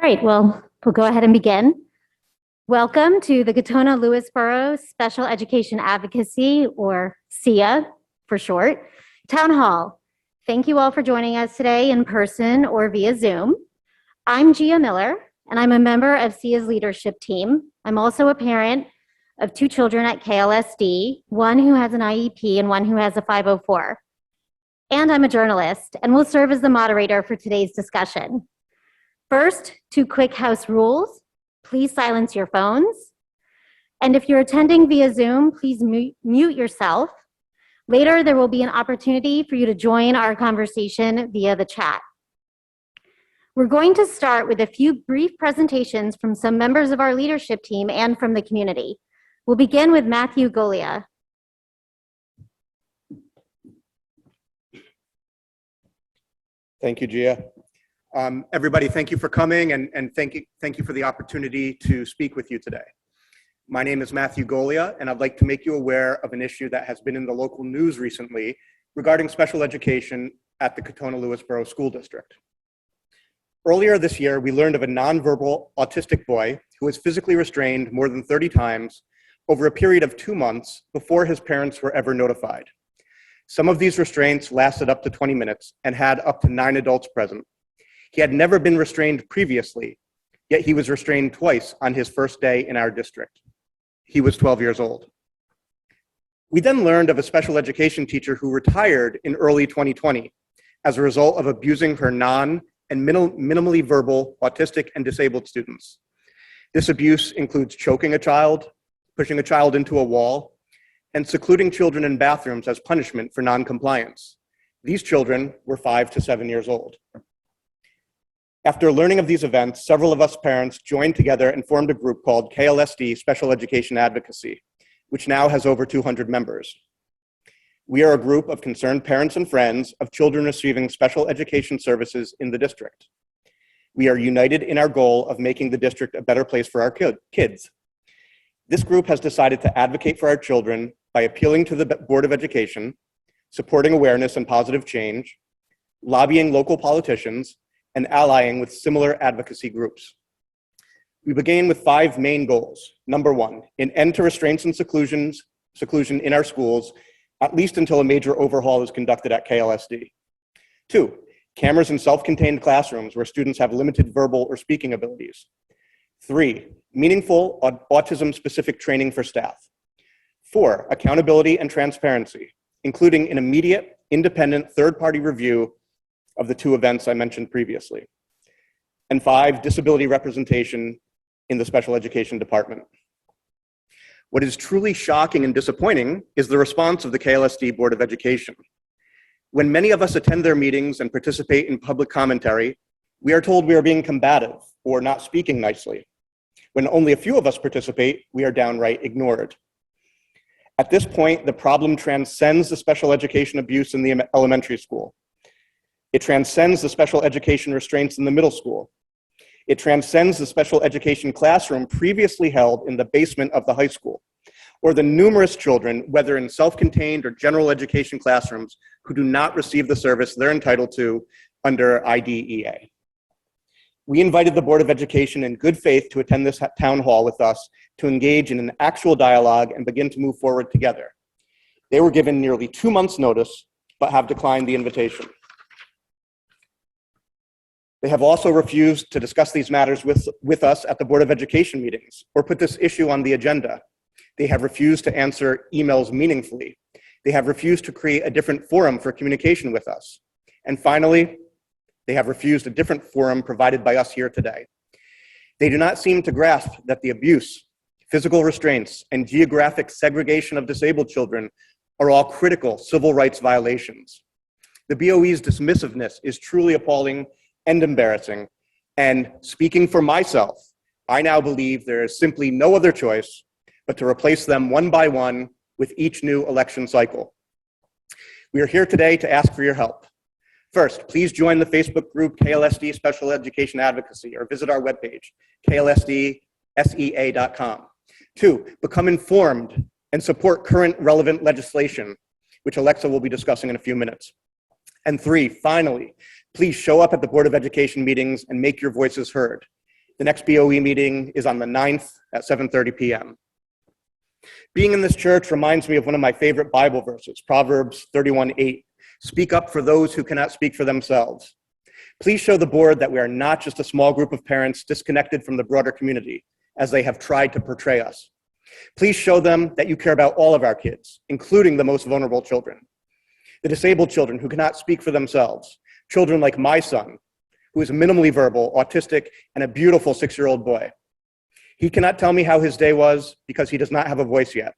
All right, well, we'll go ahead and begin. Welcome to the Katona-Lewisboro Special Education Advocacy, or SEA for short, Town Hall. Thank you all for joining us today in person or via Zoom. I'm Gia Miller, and I'm a member of SEA's leadership team. I'm also a parent of 2 children at KLSD, one who has an IEP and one who has a 504. And I'm a journalist and will serve as the moderator for today's discussion. First, 2 quick house rules. Please silence your phones. And if you're attending via Zoom, please mute yourself. Later, there will be an opportunity for you to join our conversation via the chat. We're going to start with a few brief presentations from some members of our leadership team and from the community. We'll begin with Matthew Golia. Thank you, Gia. Everybody, thank you for coming and thank you for the opportunity to speak with you today. My name is Matthew Golia, and I'd like to make you aware of an issue that has been in the local news recently regarding special education at the Katona-Lewisboro School District. Earlier this year, we learned of a nonverbal autistic boy who was physically restrained more than 30 times over a period of 2 months before his parents were ever notified. Some of these restraints lasted up to 20 minutes and had up to 9 adults present. He had never been restrained previously, yet he was restrained twice on his first day in our district. He was 12 years old. We then learned of a special education teacher who retired in early 2020 as a result of abusing her minimally verbal autistic and disabled students. This abuse includes choking a child, pushing a child into a wall, and secluding children in bathrooms as punishment for noncompliance. These children were 5 to 7 years old. After learning of these events, several of us parents joined together and formed a group called KLSD Special Education Advocacy, which now has over 200 members. We are a group of concerned parents and friends of children receiving special education services in the district. We are united in our goal of making the district a better place for our kids. This group has decided to advocate for our children by appealing to the Board of Education, supporting awareness and positive change, lobbying local politicians, and allying with similar advocacy groups. We began with 5 main goals. Number 1, an end to restraints and seclusion in our schools, at least until a major overhaul is conducted at KLSD. 2, cameras in self-contained classrooms where students have limited verbal or speaking abilities. 3, meaningful autism-specific training for staff. 4, accountability and transparency, including an immediate, independent, third-party review of the 2 events I mentioned previously. And 5, disability representation in the special education department. What is truly shocking and disappointing is the response of the KLSD Board of Education. When many of us attend their meetings and participate in public commentary, we are told we are being combative or not speaking nicely. When only a few of us participate, we are downright ignored. At this point, the problem transcends the special education abuse in the elementary school. It transcends the special education restraints in the middle school. It transcends the special education classroom previously held in the basement of the high school, or the numerous children, whether in self-contained or general education classrooms, who do not receive the service they're entitled to under IDEA. We invited the Board of Education in good faith to attend this town hall with us to engage in an actual dialogue and begin to move forward together. They were given nearly 2 months' notice, but have declined the invitation. They have also refused to discuss these matters with us at the Board of Education meetings or put this issue on the agenda. They have refused to answer emails meaningfully. They have refused to create a different forum for communication with us. And finally, they have refused a different forum provided by us here today. They do not seem to grasp that the abuse, physical restraints, and geographic segregation of disabled children are all critical civil rights violations. The BOE's dismissiveness is truly appalling and embarrassing, and speaking for myself, I now believe there is simply no other choice but to replace them one by one with each new election cycle. We are here today to ask for your help. First, please join the Facebook group KLSD Special Education Advocacy or visit our webpage, klsdsea.com. 2, become informed and support current relevant legislation, which Alexa will be discussing in a few minutes. And 3, finally, please show up at the Board of Education meetings and make your voices heard. The next BOE meeting is on the 9th at 7:30 p.m. Being in this church reminds me of one of my favorite Bible verses, Proverbs 31:8. Speak up for those who cannot speak for themselves. Please show the board that we are not just a small group of parents disconnected from the broader community, as they have tried to portray us. Please show them that you care about all of our kids, including the most vulnerable children, the disabled children who cannot speak for themselves, children like my son, who is minimally verbal, autistic, and a beautiful 6-year-old boy. He cannot tell me how his day was because he does not have a voice yet,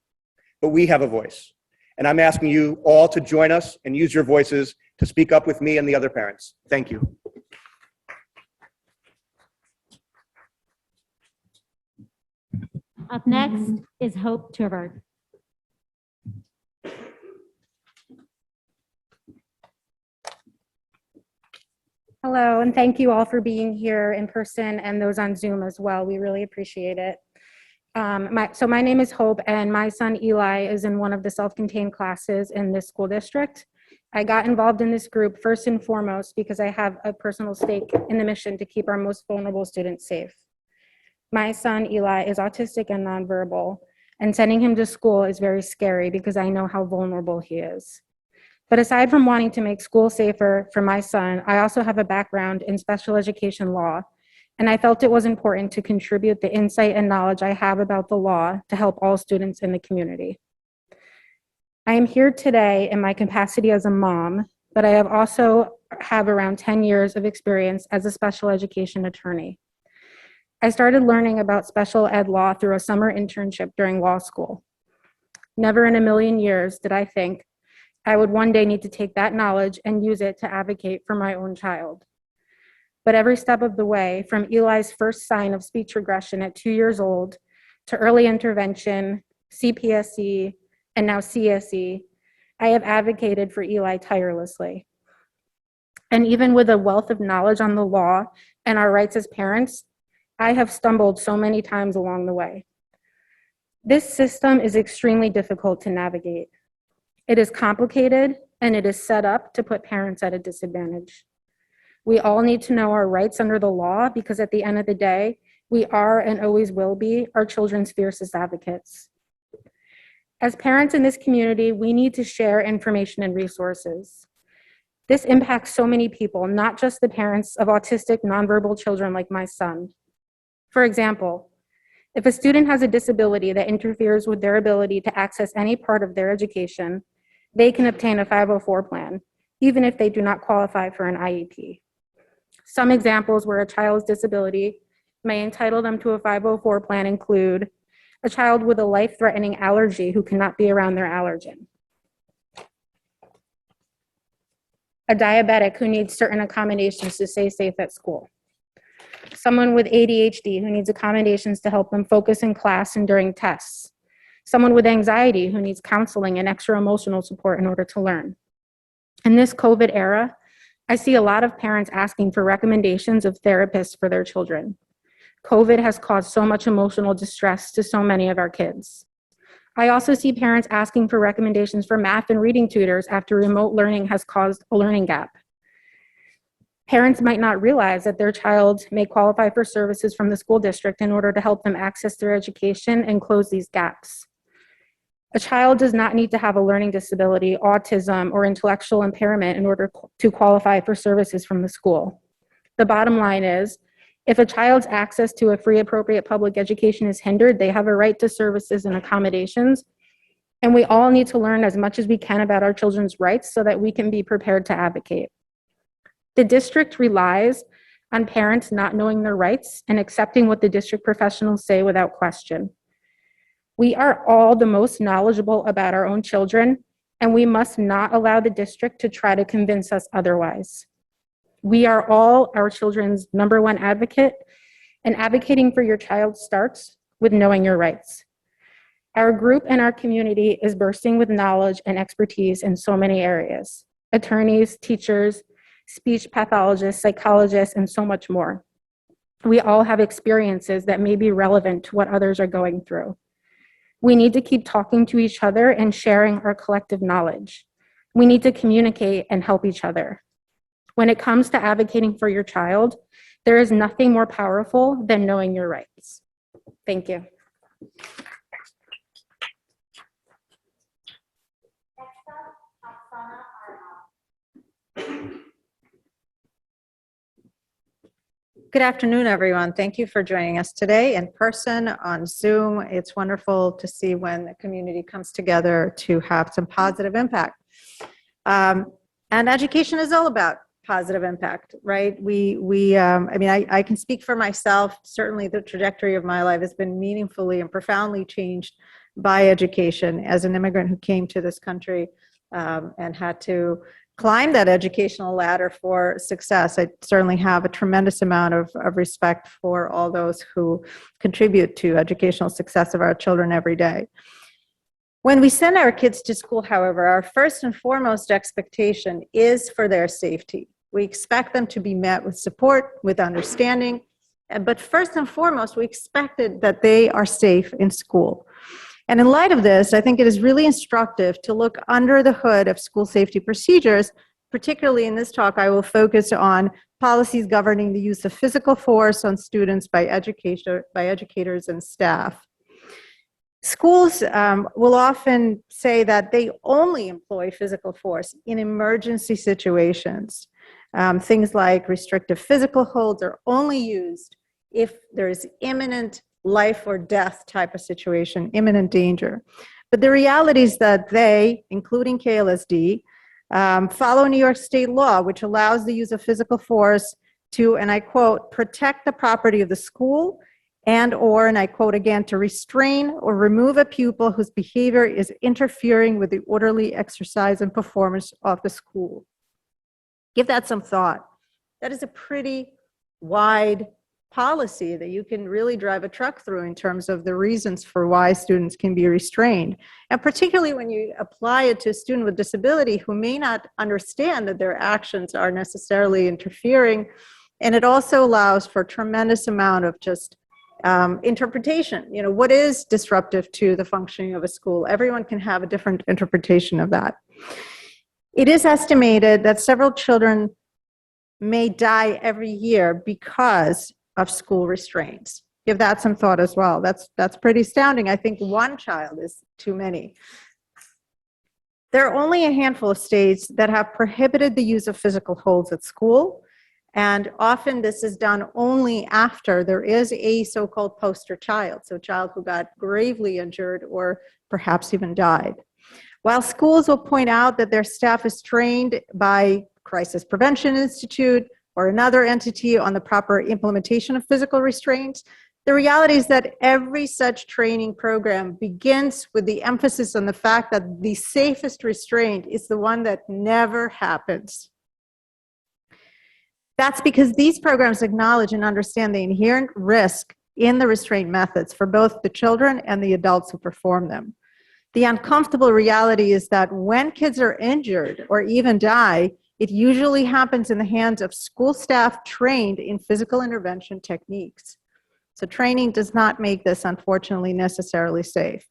but we have a voice. And I'm asking you all to join us and use your voices to speak up with me and the other parents. Thank you. Up next is Hope Turberg. Hello, and thank you all for being here in person and those on Zoom as well. We really appreciate it. My name is Hope, and my son Eli is in one of the self-contained classes in this school district. I got involved in this group first and foremost because I have a personal stake in the mission to keep our most vulnerable students safe. My son Eli is autistic and nonverbal, and sending him to school is very scary because I know how vulnerable he is. But aside from wanting to make school safer for my son, I also have a background in special education law, and I felt it was important to contribute the insight and knowledge I have about the law to help all students in the community. I am here today in my capacity as a mom, but I also have around 10 years of experience as a special education attorney. I started learning about special ed law through a summer internship during law school. Never in a million years did I think I would one day need to take that knowledge and use it to advocate for my own child. But every step of the way, from Eli's first sign of speech regression at 2 years old to early intervention, CPSE, and now CSE, I have advocated for Eli tirelessly. And even with a wealth of knowledge on the law and our rights as parents, I have stumbled so many times along the way. This system is extremely difficult to navigate. It is complicated, and it is set up to put parents at a disadvantage. We all need to know our rights under the law because at the end of the day, we are and always will be our children's fiercest advocates. As parents in this community, we need to share information and resources. This impacts so many people, not just the parents of autistic, nonverbal children like my son. For example, if a student has a disability that interferes with their ability to access any part of their education, they can obtain a 504 plan, even if they do not qualify for an IEP. Some examples where a child's disability may entitle them to a 504 plan include a child with a life-threatening allergy who cannot be around their allergen, a diabetic who needs certain accommodations to stay safe at school, someone with ADHD who needs accommodations to help them focus in class and during tests, someone with anxiety who needs counseling and extra emotional support in order to learn. In this COVID era, I see a lot of parents asking for recommendations of therapists for their children. COVID has caused so much emotional distress to so many of our kids. I also see parents asking for recommendations for math and reading tutors after remote learning has caused a learning gap. Parents might not realize that their child may qualify for services from the school district in order to help them access their education and close these gaps. A child does not need to have a learning disability, autism, or intellectual impairment in order to qualify for services from the school. The bottom line is, if a child's access to a free, appropriate public education is hindered, they have a right to services and accommodations, and we all need to learn as much as we can about our children's rights so that we can be prepared to advocate. The district relies on parents not knowing their rights and accepting what the district professionals say without question. We are all the most knowledgeable about our own children, and we must not allow the district to try to convince us otherwise. We are all our children's #1 advocate, and advocating for your child starts with knowing your rights. Our group and our community is bursting with knowledge and expertise in so many areas: attorneys, teachers, speech pathologists, psychologists, and so much more. We all have experiences that may be relevant to what others are going through. We need to keep talking to each other and sharing our collective knowledge. We need to communicate and help each other. When it comes to advocating for your child, There is nothing more powerful than knowing your rights. Thank you. Good afternoon, everyone. Thank you for joining us today in person, on Zoom. It's wonderful to see when the community comes together to have some positive impact. And education is all about positive impact, right? I can speak for myself. Certainly the trajectory of my life has been meaningfully and profoundly changed by education as an immigrant who came to this country and had to climb that educational ladder for success. I certainly have a tremendous amount of respect for all those who contribute to educational success of our children every day. When we send our kids to school, however, our first and foremost expectation is for their safety. We expect them to be met with support, with understanding, but first and foremost, we expected that they are safe in school. And in light of this, I think it is really instructive to look under the hood of school safety procedures. Particularly in this talk, I will focus on policies governing the use of physical force on students by educators and staff. Schools will often say that they only employ physical force in emergency situations. Things like restrictive physical holds are only used if there is imminent life or death type of situation, imminent danger. But the reality is that they, including KLSD, follow New York state law, which allows the use of physical force to, and I quote, protect the property of the school and I quote again, to restrain or remove a pupil whose behavior is interfering with the orderly exercise and performance of the school. Give that some thought. That is a pretty wide policy that you can really drive a truck through in terms of the reasons for why students can be restrained. And particularly when you apply it to a student with disability who may not understand that their actions are necessarily interfering. And it also allows for a tremendous amount of just interpretation. You know, what is disruptive to the functioning of a school? Everyone can have a different interpretation of that. It is estimated that several children may die every year because of school restraints. Give that some thought as well. That's pretty astounding. I think one child is too many. There are only a handful of states that have prohibited the use of physical holds at school, and often this is done only after there is a so-called poster child, so a child who got gravely injured or perhaps even died. While schools will point out that their staff is trained by Crisis Prevention Institute or another entity on the proper implementation of physical restraints, the reality is that every such training program begins with the emphasis on the fact that the safest restraint is the one that never happens. That's because these programs acknowledge and understand the inherent risk in the restraint methods for both the children and the adults who perform them. The uncomfortable reality is that when kids are injured or even die, it usually happens in the hands of school staff trained in physical intervention techniques. So training does not make this, unfortunately, necessarily safe.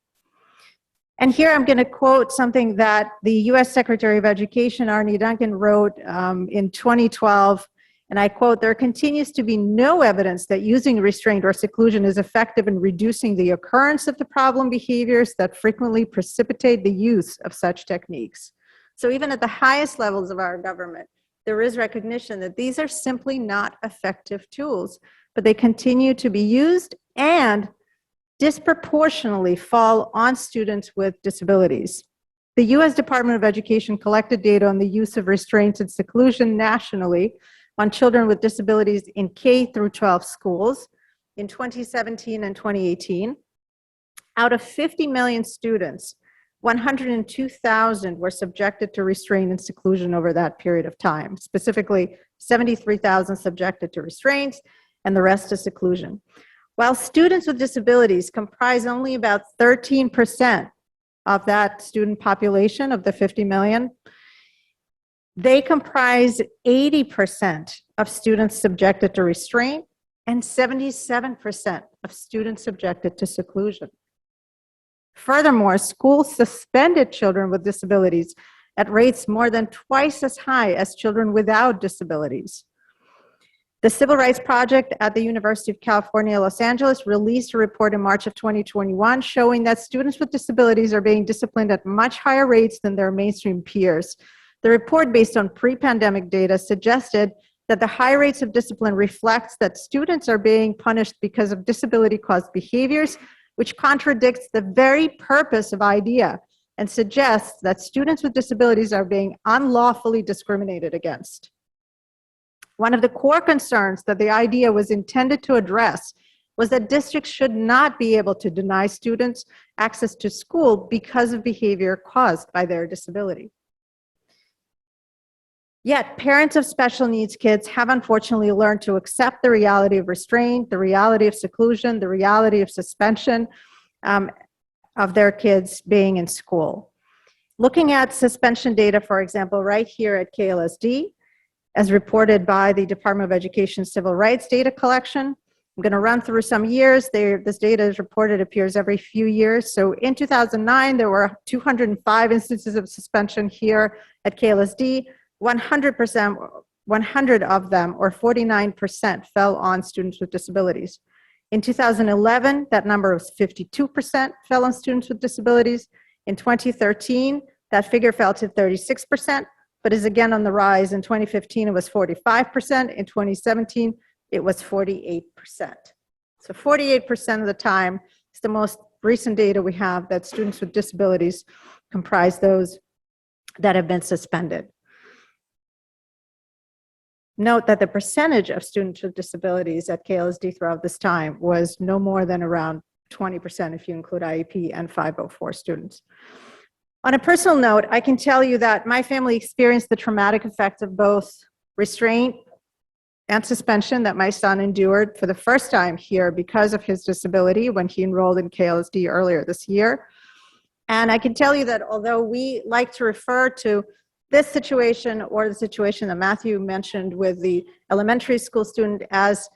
And here I'm going to quote something that the US Secretary of Education, Arne Duncan, wrote in 2012, and I quote, "There continues to be no evidence that using restraint or seclusion is effective in reducing the occurrence of the problem behaviors that frequently precipitate the use of such techniques." So even at the highest levels of our government, there is recognition that these are simply not effective tools, but they continue to be used and disproportionately fall on students with disabilities. The US Department of Education collected data on the use of restraints and seclusion nationally on children with disabilities in K through 12 schools in 2017 and 2018. Out of 50 million students, 102,000 were subjected to restraint and seclusion over that period of time. Specifically, 73,000 subjected to restraints and the rest to seclusion. While students with disabilities comprise only about 13% of that student population of the 50 million, they comprise 80% of students subjected to restraint and 77% of students subjected to seclusion. Furthermore, schools suspended children with disabilities at rates more than twice as high as children without disabilities. The Civil Rights Project at the University of California, Los Angeles released a report in March of 2021 showing that students with disabilities are being disciplined at much higher rates than their mainstream peers. The report, based on pre-pandemic data, suggested that the high rates of discipline reflects that students are being punished because of disability-caused behaviors, which contradicts the very purpose of IDEA and suggests that students with disabilities are being unlawfully discriminated against. One of the core concerns that the IDEA was intended to address was that districts should not be able to deny students access to school because of behavior caused by their disability. Yet, parents of special needs kids have unfortunately learned to accept the reality of restraint, the reality of seclusion, the reality of suspension of their kids being in school. Looking at suspension data, for example, right here at KLSD, as reported by the Department of Education Civil Rights Data Collection, I'm going to run through some years. This data is reported, appears every few years. So in 2009, there were 205 instances of suspension here at KLSD. 100 of them, or 49%, fell on students with disabilities. In 2011, that number was 52% fell on students with disabilities. In 2013, that figure fell to 36%, but is again on the rise. In 2015, it was 45%. In 2017, it was 48%. So 48% of the time is the most recent data we have that students with disabilities comprise those that have been suspended. Note that the percentage of students with disabilities at KLSD throughout this time was no more than around 20% if you include IEP and 504 students. On a personal note, I can tell you that my family experienced the traumatic effects of both restraint and suspension that my son endured for the first time here because of his disability when he enrolled in KLSD earlier this year. And I can tell you that although we like to refer to this situation or the situation that Matthew mentioned with the elementary school student as,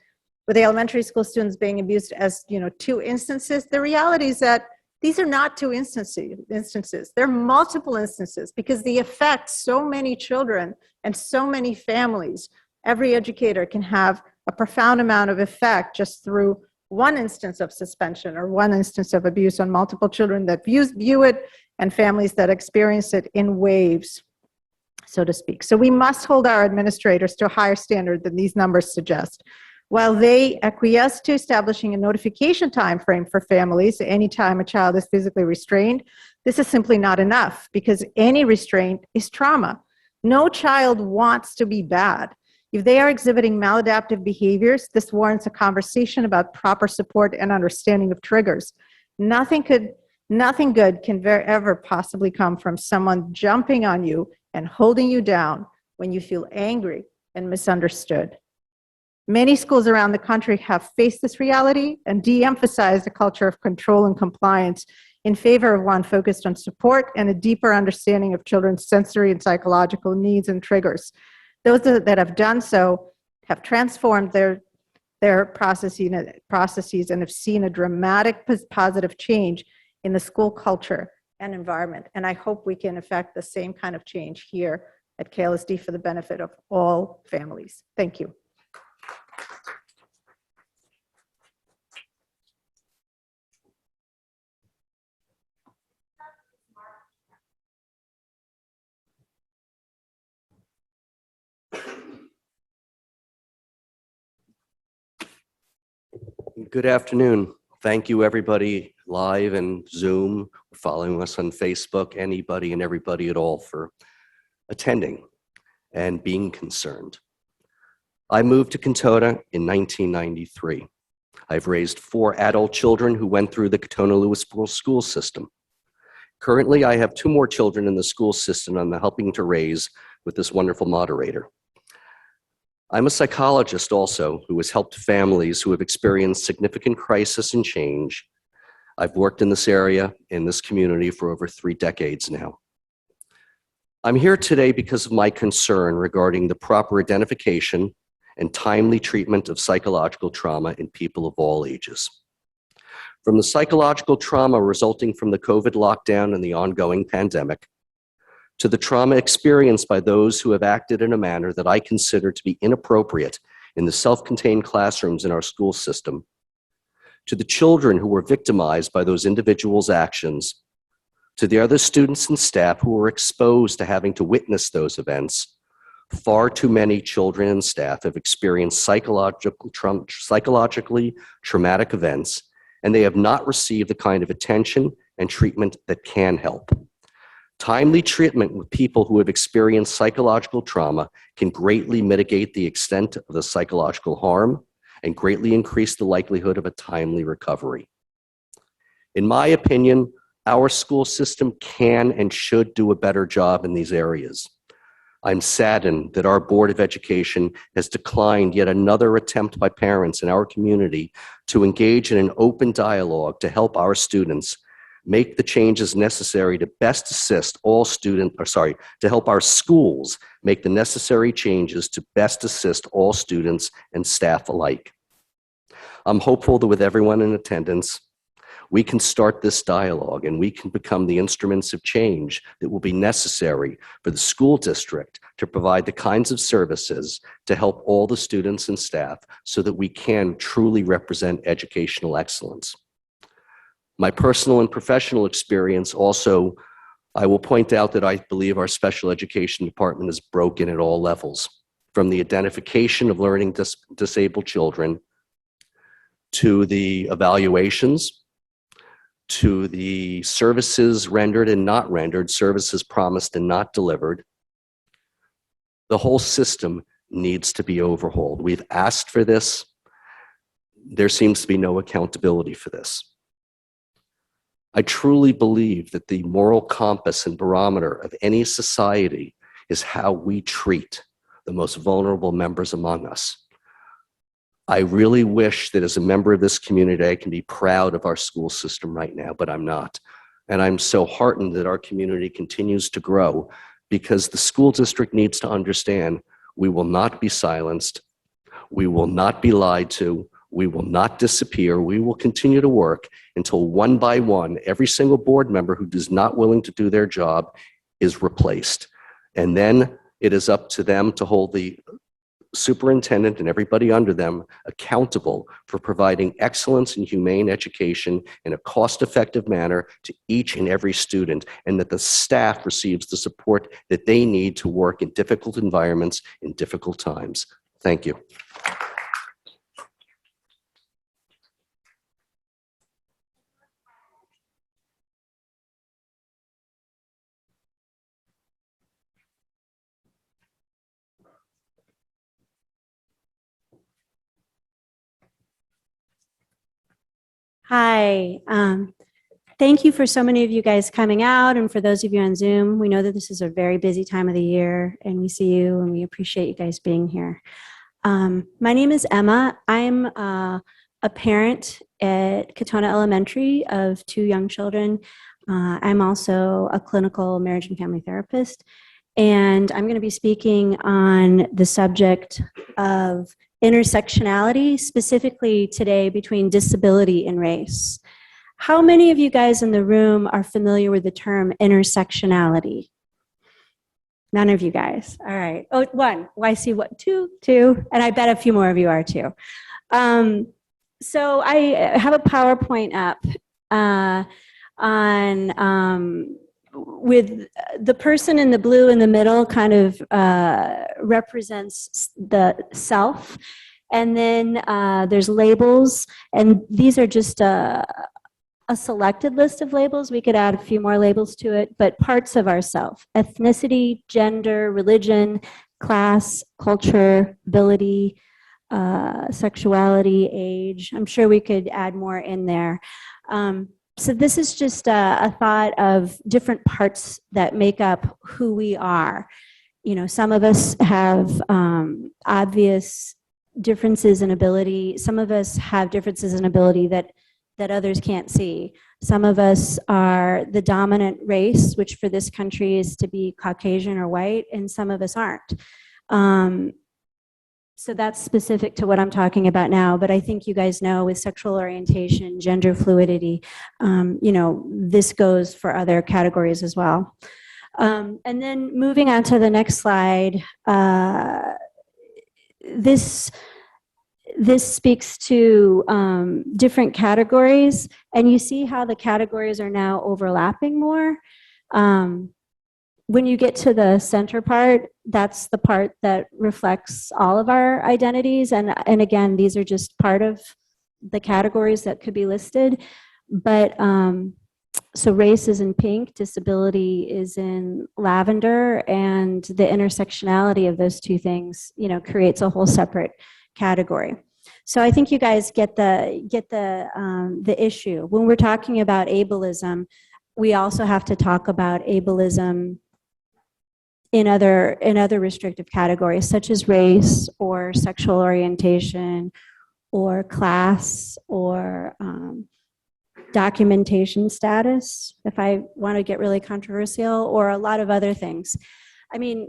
with the elementary school students being abused as, two instances, the reality is that these are not two instances. They're multiple instances because they affect so many children and so many families. Every educator can have a profound amount of effect just through one instance of suspension or one instance of abuse on multiple children that view it and families that experience it in waves, so to speak. So we must hold our administrators to a higher standard than these numbers suggest. While they acquiesce to establishing a notification time frame for families anytime a child is physically restrained, this is simply not enough because any restraint is trauma. No child wants to be bad. If they are exhibiting maladaptive behaviors, this warrants a conversation about proper support and understanding of triggers. Nothing good can ever possibly come from someone jumping on you and holding you down when you feel angry and misunderstood. Many schools around the country have faced this reality and de-emphasized a culture of control and compliance in favor of one focused on support and a deeper understanding of children's sensory and psychological needs and triggers. Those that have done so have transformed their processes and have seen a dramatic positive change in the school culture and environment. And I hope we can effect the same kind of change here at KLSD for the benefit of all families. Thank you. Good afternoon. Thank you, everybody live and Zoom, following us on Facebook, anybody and everybody at all for attending and being concerned. I moved to Katona in 1993. I've raised 4 adult children who went through the Katona-Lewisboro school system. Currently, I have 2 more children in the school system I'm helping to raise with this wonderful moderator. I'm a psychologist also who has helped families who have experienced significant crisis and change. I've worked in this area, in this community for over 3 decades now. I'm here today because of my concern regarding the proper identification and timely treatment of psychological trauma in people of all ages. From the psychological trauma resulting from the COVID lockdown and the ongoing pandemic, to the trauma experienced by those who have acted in a manner that I consider to be inappropriate in the self-contained classrooms in our school system, to the children who were victimized by those individuals' actions, to the other students and staff who were exposed to having to witness those events, far too many children and staff have experienced psychologically traumatic events, and they have not received the kind of attention and treatment that can help. Timely treatment with people who have experienced psychological trauma can greatly mitigate the extent of the psychological harm and greatly increase the likelihood of a timely recovery. In my opinion, our school system can and should do a better job in these areas. I'm saddened that our Board of Education has declined yet another attempt by parents in our community to engage in an open dialogue to help our students make the changes necessary to best assist all to help our schools make the necessary changes to best assist all students and staff alike. I'm hopeful that with everyone in attendance, we can start this dialogue and we can become the instruments of change that will be necessary for the school district to provide the kinds of services to help all the students and staff so that we can truly represent educational excellence. My personal and professional experience also, I will point out that I believe our special education department is broken at all levels, from the identification of learning disabled children to the evaluations, to the services rendered and not rendered, services promised and not delivered. The whole system needs to be overhauled. We've asked for this. There seems to be no accountability for this. I truly believe that the moral compass and barometer of any society is how we treat the most vulnerable members among us. I really wish that as a member of this community, I can be proud of our school system right now, but I'm not. And I'm so heartened that our community continues to grow because the school district needs to understand we will not be silenced, we will not be lied to, we will not disappear, we will continue to work until one by one, every single board member who is not willing to do their job is replaced. And then it is up to them to hold the superintendent and everybody under them accountable for providing excellence and humane education in a cost-effective manner to each and every student, and that the staff receives the support that they need to work in difficult environments in difficult times. Thank you. Hi. Thank you for so many of you guys coming out, and for those of you on Zoom. We know that this is a very busy time of the year, and we see you and we appreciate you guys being here. My name is Emma. I'm a parent at Katona Elementary of 2 young children. I'm also a clinical marriage and family therapist, and I'm going to be speaking on the subject of intersectionality, specifically today between disability and race. How many of you guys in the room are familiar with the term intersectionality? None of you guys. All right. Oh, 1. Well, I see what? 2, and I bet a few more of you are too. So I have a PowerPoint up on with the person in the blue in the middle kind of represents the self. And then there's labels, and these are just a selected list of labels. We could add a few more labels to it, but parts of ourself: ethnicity, gender, religion, class, culture, ability, sexuality, age. I'm sure we could add more in there. So this is just a thought of different parts that make up who we are. You know, some of us have obvious differences in ability. Some of us have differences in ability that others can't see. Some of us are the dominant race, which for this country is to be Caucasian or white, and some of us aren't. So that's specific to what I'm talking about now, but I think you guys know with sexual orientation, gender fluidity, you know, this goes for other categories as well. And then moving on to the next slide, this this speaks to different categories, and you see how the categories are now overlapping more. When you get to the center part, that's the part that reflects all of our identities. And again, these are just part of the categories that could be listed. But so race is in pink, disability is in lavender, and the intersectionality of those two things, creates a whole separate category. So I think you guys get the issue. When we're talking about ableism, we also have to talk about ableism in other restrictive categories, such as race or sexual orientation or class or documentation status, if I want to get really controversial, or a lot of other things. I mean,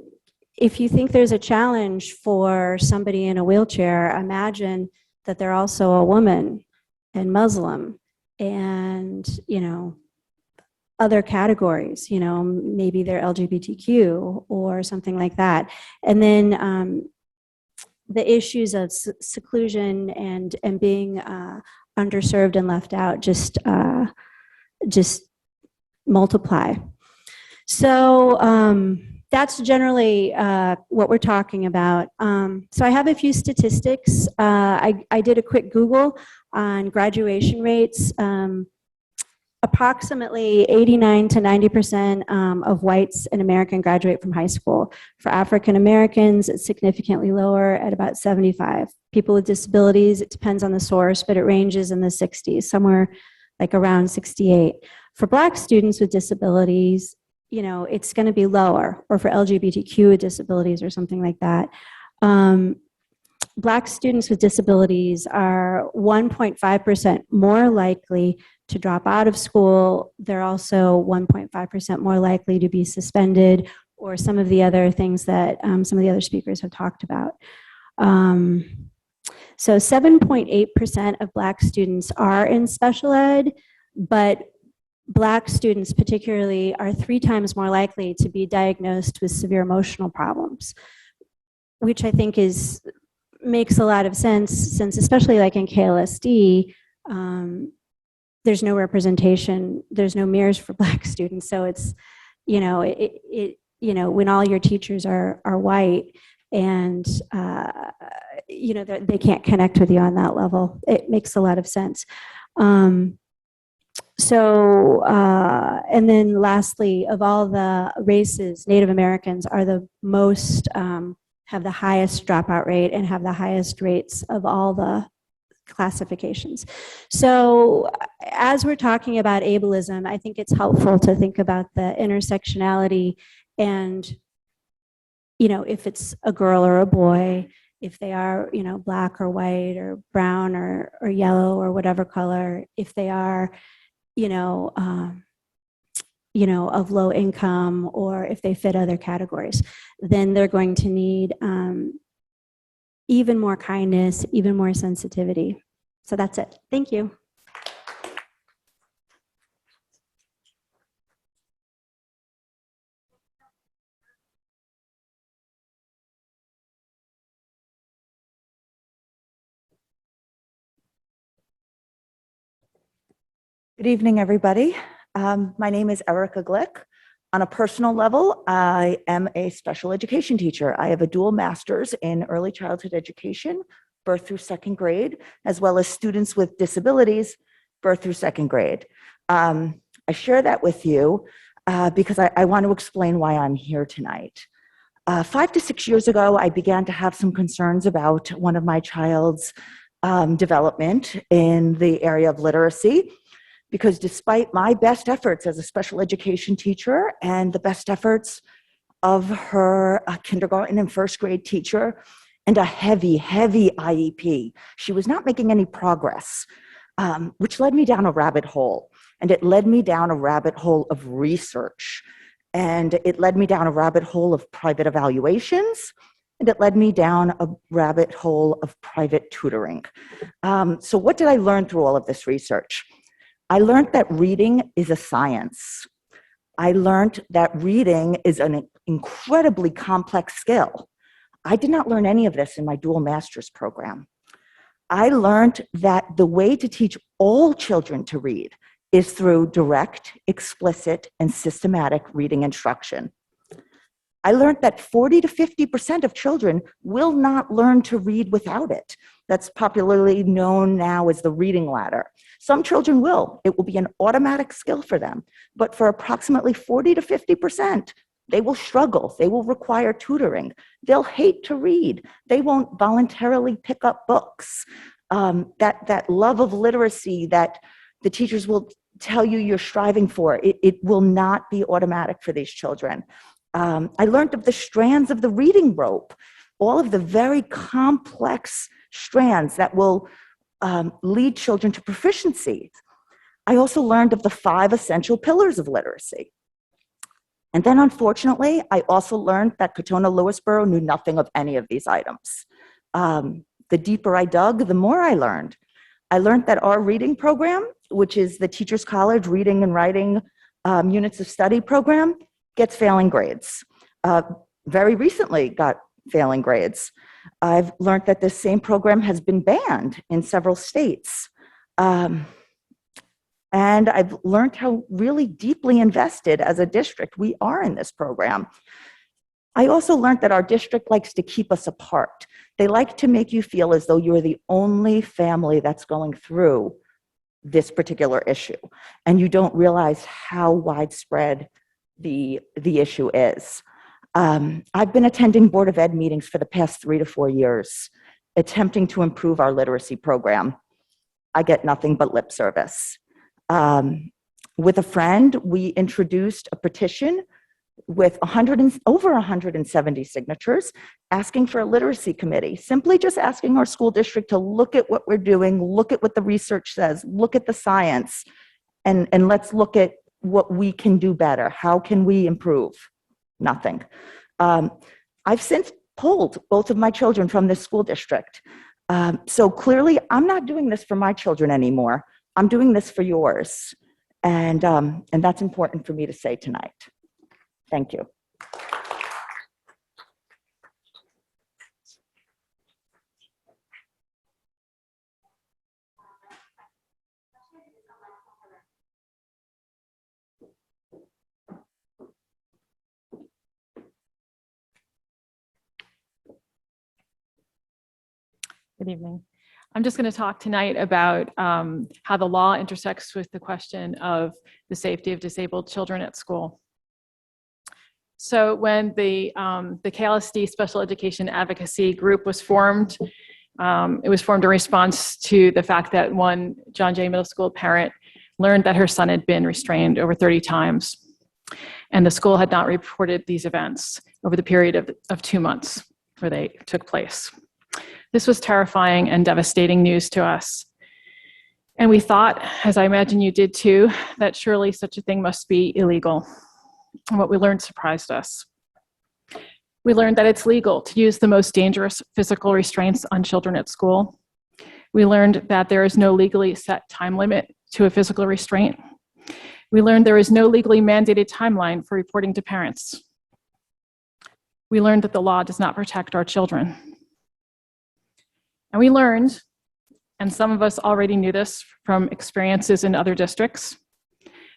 if you think there's a challenge for somebody in a wheelchair, imagine that they're also a woman and Muslim and, other categories, maybe they're LGBTQ or something like that. And then the issues of seclusion and being underserved and left out just multiply. So that's generally what we're talking about. So I have a few statistics. I did a quick Google on graduation rates. Approximately 89 to 90% of whites in America graduate from high school. For African Americans, it's significantly lower at about 75. People with disabilities, it depends on the source, but it ranges in the 60s, somewhere like around 68. For Black students with disabilities, it's going to be lower, or for LGBTQ with disabilities or something like that. Black students with disabilities are 1.5% more likely to drop out of school. They're also 1.5% more likely to be suspended, or some of the other things that some of the other speakers have talked about. So 7.8% of Black students are in special ed, but Black students particularly are 3 times more likely to be diagnosed with severe emotional problems, which I think makes a lot of sense, since especially like in KLSD, there's no representation, there's no mirrors for Black students. So it's, when all your teachers are white and, they can't connect with you on that level. It makes a lot of sense. And then lastly, of all the races, Native Americans are the most, have the highest dropout rate and have the highest rates of all the classifications. So as we're talking about ableism, I think it's helpful to think about the intersectionality and, if it's a girl or a boy, if they are, Black or white or brown or yellow or whatever color, if they are, of low income, or if they fit other categories, then they're going to need even more kindness, even more sensitivity. So that's it. Thank you. Good evening, everybody. My name is Erica Glick. On a personal level, I am a special education teacher. I have a dual master's in early childhood education, birth through second grade, as well as students with disabilities, birth through second grade. I share that with you because I want to explain why I'm here tonight. 5 to 6 years ago, I began to have some concerns about one of my child's development in the area of literacy, because despite my best efforts as a special education teacher and the best efforts of her kindergarten and first grade teacher and a heavy, heavy IEP, she was not making any progress, which led me down a rabbit hole. And it led me down a rabbit hole of research. And it led me down a rabbit hole of private evaluations. And it led me down a rabbit hole of private tutoring. So what did I learn through all of this research? I learned that reading is a science. I learned that reading is an incredibly complex skill. I did not learn any of this in my dual master's program. I learned that the way to teach all children to read is through direct, explicit, and systematic reading instruction. I learned that 40 to 50% of children will not learn to read without it. That's popularly known now as the reading ladder. Some children will. It will be an automatic skill for them. But for approximately 40 to 50%, they will struggle. They will require tutoring. They'll hate to read. They won't voluntarily pick up books. That love of literacy that the teachers will tell you you're striving for, it will not be automatic for these children. I learned of the strands of the reading rope, all of the very complex strands that will lead children to proficiency. I also learned of the 5 essential pillars of literacy. And then, unfortunately, I also learned that Katona-Lewisboro knew nothing of any of these items. The deeper I dug, the more I learned. I learned that our reading program, which is the Teachers College Reading and Writing Units of Study program, gets failing grades. Very recently got failing grades. I've learned that this same program has been banned in several states. And I've learned how really deeply invested as a district we are in this program. I also learned that our district likes to keep us apart. They like to make you feel as though you're the only family that's going through this particular issue, and you don't realize how widespread the issue is. I've been attending Board of Ed meetings for the past 3 to 4 years, attempting to improve our literacy program. I get nothing but lip service. With a friend, we introduced a petition with over 170 signatures asking for a literacy committee, simply just asking our school district to look at what we're doing, look at what the research says, look at the science, and let's look at what we can do better. How can we improve? Nothing. I've since pulled both of my children from this school district. So clearly, I'm not doing this for my children anymore. I'm doing this for yours. And that's important for me to say tonight. Thank you. Good evening. I'm just going to talk tonight about how the law intersects with the question of the safety of disabled children at school. So when the KLSD Special Education Advocacy Group was formed, it was formed in response to the fact that one John Jay Middle School parent learned that her son had been restrained over 30 times, and the school had not reported these events over the period of 2 months where they took place. This was terrifying and devastating news to us. And we thought, as I imagine you did too, that surely such a thing must be illegal. And what we learned surprised us. We learned that it's legal to use the most dangerous physical restraints on children at school. We learned that there is no legally set time limit to a physical restraint. We learned there is no legally mandated timeline for reporting to parents. We learned that the law does not protect our children. And we learned, and some of us already knew this from experiences in other districts,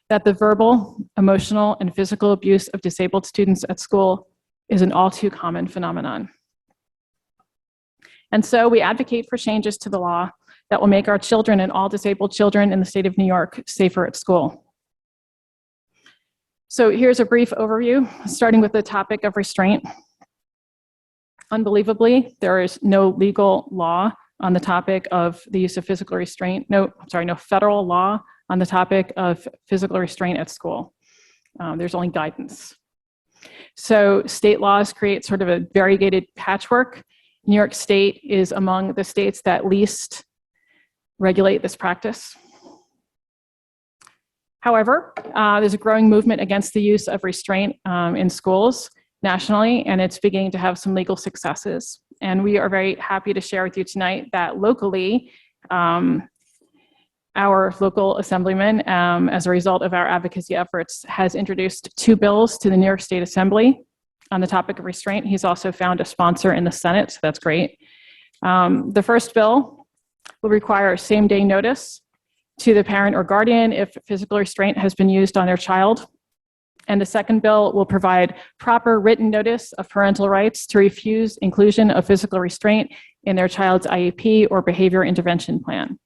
that the verbal, emotional, and physical abuse of disabled students at school is an all too common phenomenon. And so we advocate for changes to the law that will make our children and all disabled children in the state of New York safer at school. So here's a brief overview, starting with the topic of restraint. Unbelievably, there is no legal law on the topic of the use of physical restraint. No federal law on the topic of physical restraint at school. There's only guidance. So state laws create sort of a variegated patchwork. New York State is among the states that least regulate this practice. However, there's a growing movement against the use of restraint in schools nationally, and it's beginning to have some legal successes. And we are very happy to share with you tonight that locally, our local assemblyman, as a result of our advocacy efforts, has introduced 2 bills to the New York State Assembly on the topic of restraint. He's also found a sponsor in the Senate, so that's great. The first bill will require same-day notice to the parent or guardian if physical restraint has been used on their child. And the second bill will provide proper written notice of parental rights to refuse inclusion of physical restraint in their child's IEP or behavior intervention plan.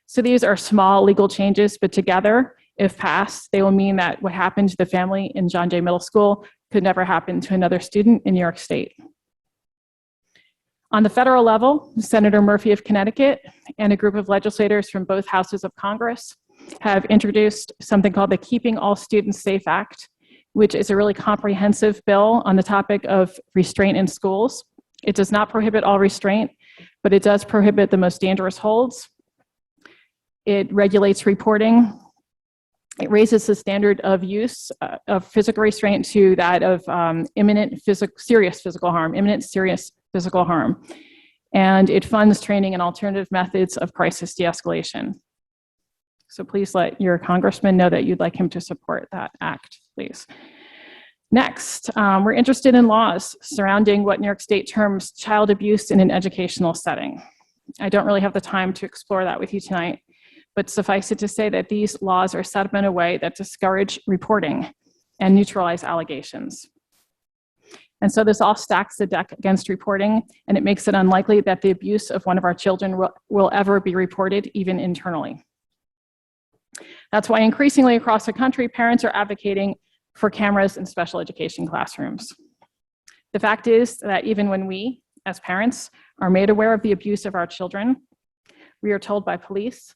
So these are small legal changes, but together, if passed, they will mean that what happened to the family in John Jay Middle School could never happen to another student in New York State. On the federal level, Senator Murphy of Connecticut and a group of legislators from both houses of Congress have introduced something called the Keeping All Students Safe Act, which is a really comprehensive bill on the topic of restraint in schools. It does not prohibit all restraint, but it does prohibit the most dangerous holds. It regulates reporting. It raises the standard of use of physical restraint to that of imminent serious physical harm. And it funds training and alternative methods of crisis de-escalation. So please let your congressman know that you'd like him to support that act, please. Next, we're interested in laws surrounding what New York State terms child abuse in an educational setting. I don't really have the time to explore that with you tonight, but suffice it to say that these laws are set up in a way that discourage reporting and neutralize allegations. And so this all stacks the deck against reporting, and it makes it unlikely that the abuse of one of our children will ever be reported, even internally. That's why increasingly across the country, parents are advocating for cameras in special education classrooms. The fact is that even when we, as parents, are made aware of the abuse of our children, we are told by police,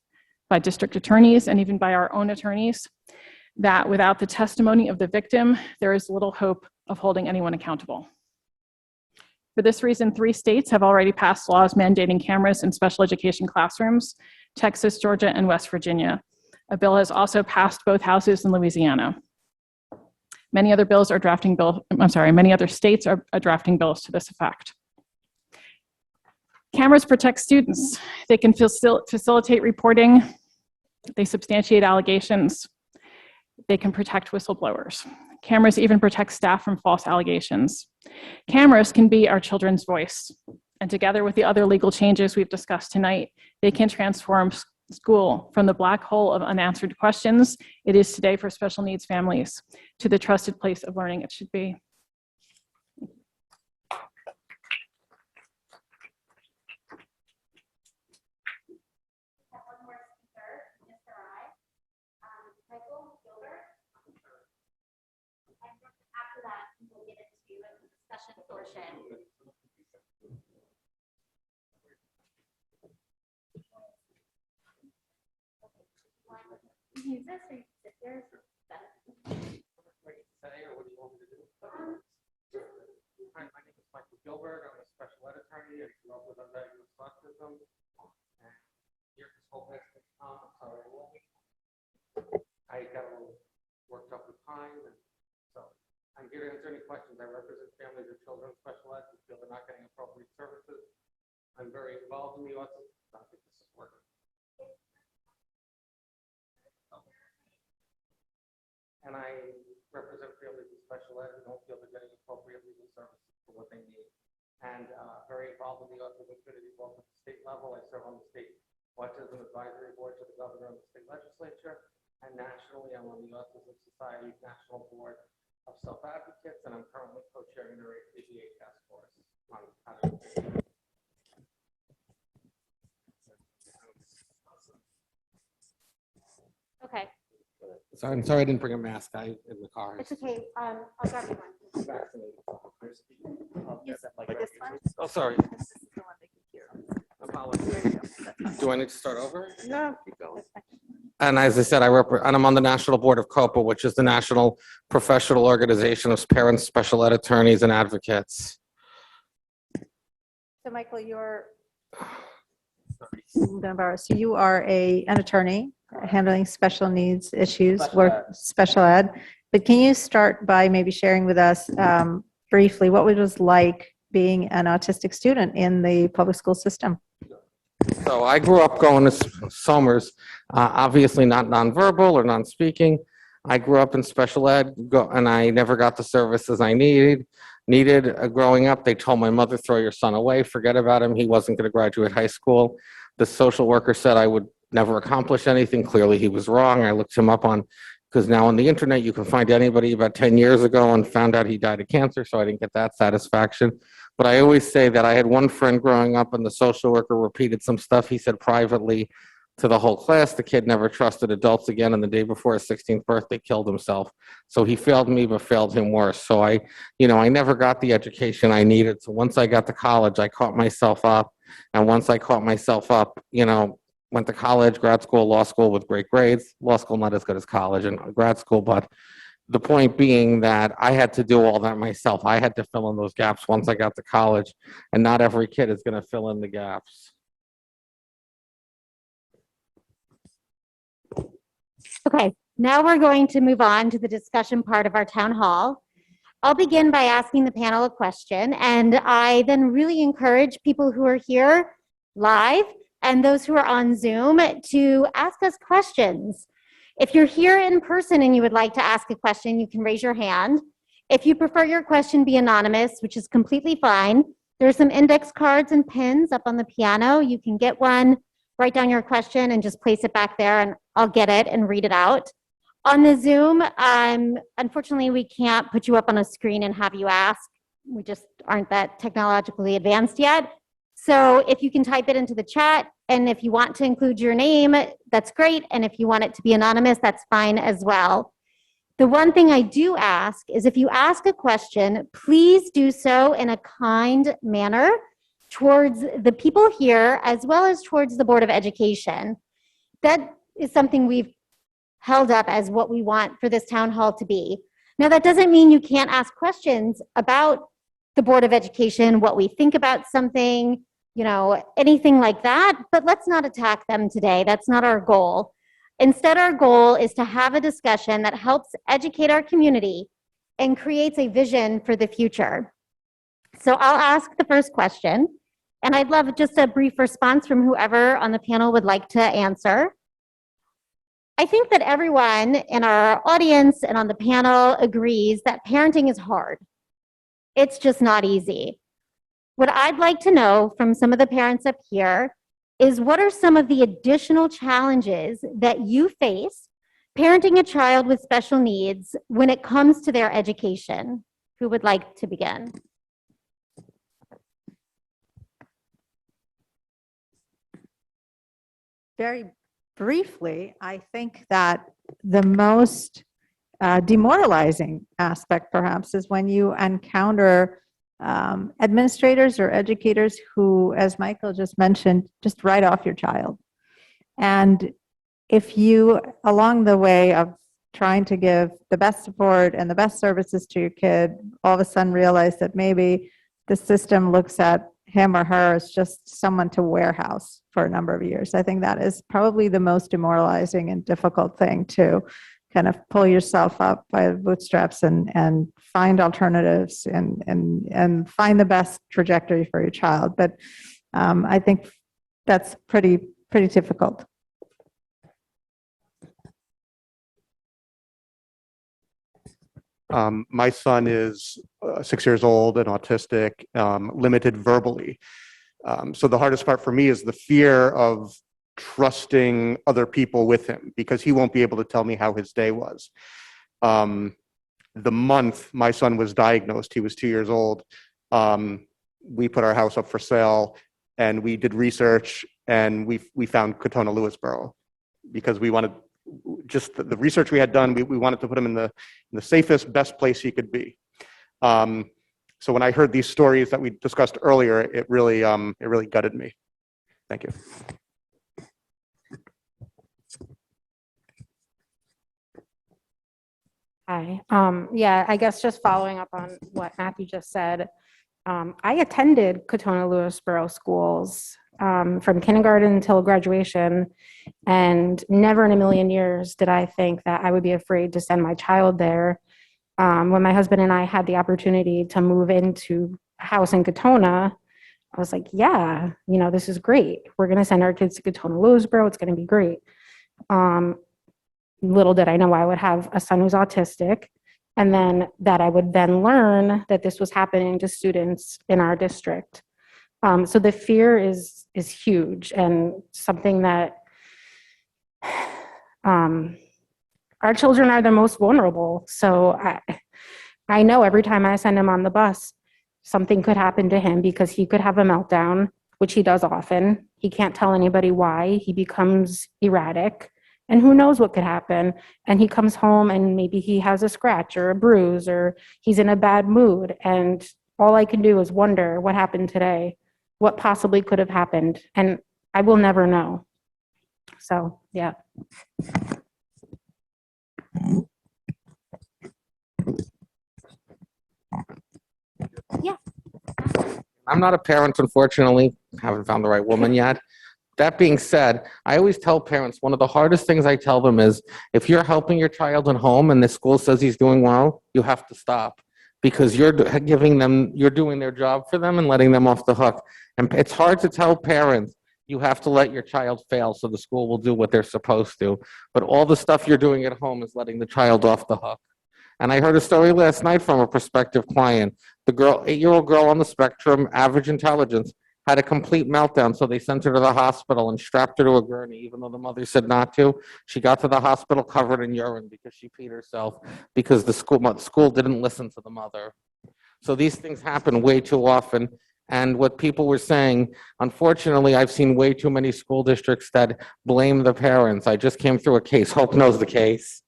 by district attorneys, and even by our own attorneys, that without the testimony of the victim, there is little hope of holding anyone accountable. For this reason, 3 states have already passed laws mandating cameras in special education classrooms: Texas, Georgia, and West Virginia. A bill has also passed both houses in Louisiana. Many other states are drafting bills to this effect. Cameras protect students. They can facilitate reporting. They substantiate allegations. They can protect whistleblowers. Cameras even protect staff from false allegations. Cameras can be our children's voice. And together with the other legal changes we've discussed tonight, they can transform school from the black hole of unanswered questions it is today for special needs families to the trusted place of learning it should be. After that, we'll get into the discussion portion. Use this or sit there? Hi, my name is Michael Gilbert. I'm a special ed attorney. I grew up with undiagnosed autism. And here this whole mess has come. I got a little worked up with time, and so I'm here to answer any questions. I represent families of children with special ed who feel they're not getting appropriate services. I'm very involved in the autism. I think this is working. And I represent families with special ed who don't feel they're getting appropriate legal services for what they need. And very involved in the autism community, both at the state level. I serve on the state autism advisory board to the governor and the state legislature. And nationally, I'm on the Autism Society's National Board of Self-Advocates, and I'm currently co-chairing the ABA task force on how to. Okay, So I'm sorry I didn't bring a mask. I in the car. it's okay. I'll grab you one. This one? Oh, sorry. This is the one they can hear. Apologies. Do I need to start over? No. And as I said, I'm on the National Board of COPA, which is the National Professional Organization of Parents, Special Ed Attorneys, and Advocates. So Michael, so you are an attorney handling special needs issues, special ed. But can you start by maybe sharing with us briefly what it was like being an autistic student in the public school system? So I grew up going to Somers, obviously not nonverbal or non-speaking. I grew up in special ed, and I never got the services I needed. Growing up, they told my mother, throw your son away, forget about him. He wasn't going to graduate high school. The social worker said I would never accomplish anything. Clearly, he was wrong. I looked him up because now on the internet, you can find anybody about 10 years ago and found out he died of cancer, so I didn't get that satisfaction. But I always say that I had one friend growing up and the social worker repeated some stuff he said privately to the whole class. The kid never trusted adults again, and the day before his 16th birthday killed himself. So he failed me, but failed him worse. So I never got the education I needed. So once I got to college, I caught myself up. And once I caught myself up, went to college, grad school, law school with great grades. Law school not as good as college and grad school, but the point being that I had to do all that myself. I had to fill in those gaps once I got to college, and not every kid is going to fill in the gaps. Okay, now we're going to move on to the discussion part of our town hall. I'll begin by asking the panel a question, and I then really encourage people who are here live and those who are on Zoom to ask us questions. If you're here in person and you would like to ask a question, you can raise your hand. If you prefer your question be anonymous, which is completely fine, there are some index cards and pins up on the piano. You can get one, write down your question, and just place it back there, and I'll get it and read it out. On the Zoom, unfortunately, we can't put you up on a screen and have you ask. We just aren't that technologically advanced yet. So if you can type it into the chat, and if you want to include your name, that's great. And if you want it to be anonymous, that's fine as well. The one thing I do ask is if you ask a question, please do so in a kind manner towards the people here as well as towards the Board of Education. That is something we've held up as what we want for this town hall to be. Now, that doesn't mean you can't ask questions about the Board of Education, what we think about something, anything like that, but let's not attack them today. That's not our goal. Instead, our goal is to have a discussion that helps educate our community and creates a vision for the future. So I'll ask the first question, and I'd love just a brief response from whoever on the panel would like to answer. I think that everyone in our audience and on the panel agrees that parenting is hard. It's just not easy. What I'd like to know from some of the parents up here is what are some of the additional challenges that you face parenting a child with special needs when it comes to their education? Who would like to begin? Very briefly, I think that the most demoralizing aspect perhaps is when you encounter administrators or educators who, as Michael just mentioned, just write off your child. And if you, along the way of trying to give the best support and the best services to your kid, all of a sudden realize that maybe the system looks at him or her as just someone to warehouse for a number of years. I think that is probably the most demoralizing and difficult thing, to kind of pull yourself up by the bootstraps and find alternatives and find the best trajectory for your child. But I think that's pretty difficult. My son is 6 years old and autistic, limited verbally. So the hardest part for me is the fear of trusting other people with him, because he won't be able to tell me how his day was. The month my son was diagnosed, he was 2 years old, we put our house up for sale and we did research, and we found Katona Lewisboro, because we wanted, just the research we had done, we wanted to put him in the safest, best place he could be. So when I heard these stories that we discussed earlier, it really gutted me. Thank you. Hi. Yeah, I guess just following up on what Matthew just said, I attended Katona Lewisboro schools from kindergarten until graduation, and never in a million years did I think that I would be afraid to send my child there. When my husband and I had the opportunity to move into a house in Katona, I was like, yeah, this is great. We're going to send our kids to Katona Lewisboro. It's going to be great. Little did I know I would have a son who's autistic, and then that I would then learn that this was happening to students in our district. So the fear is is huge and something that our children are the most vulnerable. So I know every time I send him on the bus, something could happen to him because he could have a meltdown, which he does often. He can't tell anybody why. He becomes erratic, and who knows what could happen. And he comes home and maybe he has a scratch or a bruise or he's in a bad mood. And all I can do is wonder what happened today, what possibly could have happened. And I will never know. So, yeah. I'm not a parent, unfortunately. Haven't found the right woman yet. That being said, I always tell parents, one of the hardest things I tell them is, if you're helping your child at home and the school says he's doing well, you have to stop, because you're doing their job for them and letting them off the hook. And it's hard to tell parents, you have to let your child fail so the school will do what they're supposed to. But all the stuff you're doing at home is letting the child off the hook. And I heard a story last night from a prospective client. The girl, 8-year-old girl on the spectrum, average intelligence, had a complete meltdown. So they sent her to the hospital and strapped her to a gurney, even though the mother said not to. She got to the hospital covered in urine because she peed herself because the school didn't listen to the mother. So these things happen way too often. And what people were saying, unfortunately, I've seen way too many school districts that blame the parents. I just came through a case, Hope knows the case,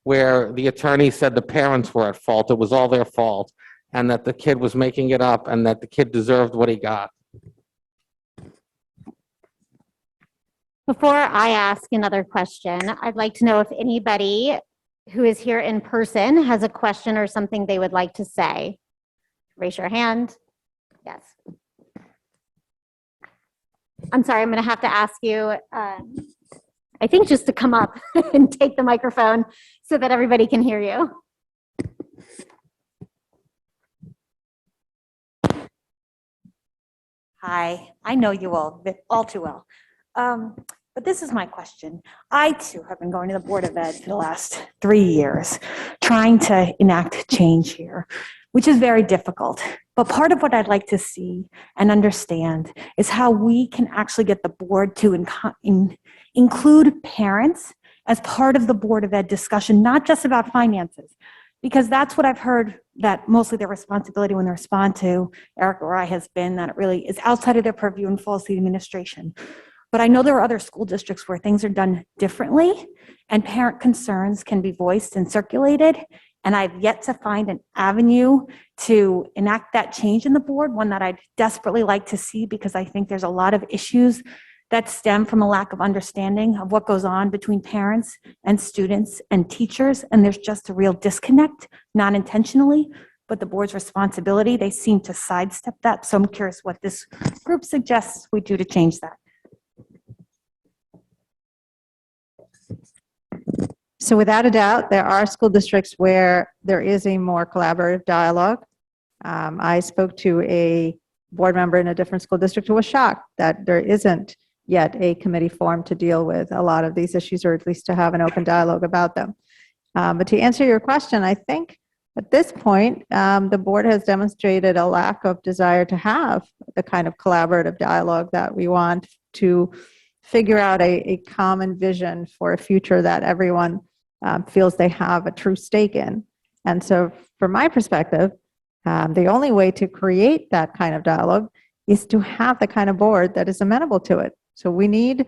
where the attorney said the parents were at fault. It was all their fault, and that the kid was making it up and that the kid deserved what he got. Before I ask another question, I'd like to know if anybody who is here in person has a question or something they would like to say. Raise your hand. Yes. I'm sorry, I'm going to have to ask you, I think just to come up and take the microphone so that everybody can hear you. Hi, I know you all too well. But this is my question. I too have been going to the Board of Ed for the last 3 years, trying to enact change here, which is very difficult. But part of what I'd like to see and understand is how we can actually get the board to include parents as part of the Board of Ed discussion, not just about finances, because that's what I've heard that mostly their responsibility when they respond to Eric or I has been that it really is outside of their purview and falls to the administration. But I know there are other school districts where things are done differently and parent concerns can be voiced and circulated. And I've yet to find an avenue to enact that change in the board, one that I'd desperately like to see, because I think there's a lot of issues that stem from a lack of understanding of what goes on between parents and students and teachers. And there's just a real disconnect, not intentionally, but the board's responsibility. They seem to sidestep that. So I'm curious what this group suggests we do to change that. So without a doubt, there are school districts where there is a more collaborative dialogue. I spoke to a board member in a different school district who was shocked that there isn't yet a committee formed to deal with a lot of these issues, or at least to have an open dialogue about them. But to answer your question, I think at this point, the board has demonstrated a lack of desire to have the kind of collaborative dialogue that we want to figure out a common vision for a future that everyone feels they have a true stake in. And so from my perspective, the only way to create that kind of dialogue is to have the kind of board that is amenable to it. So we need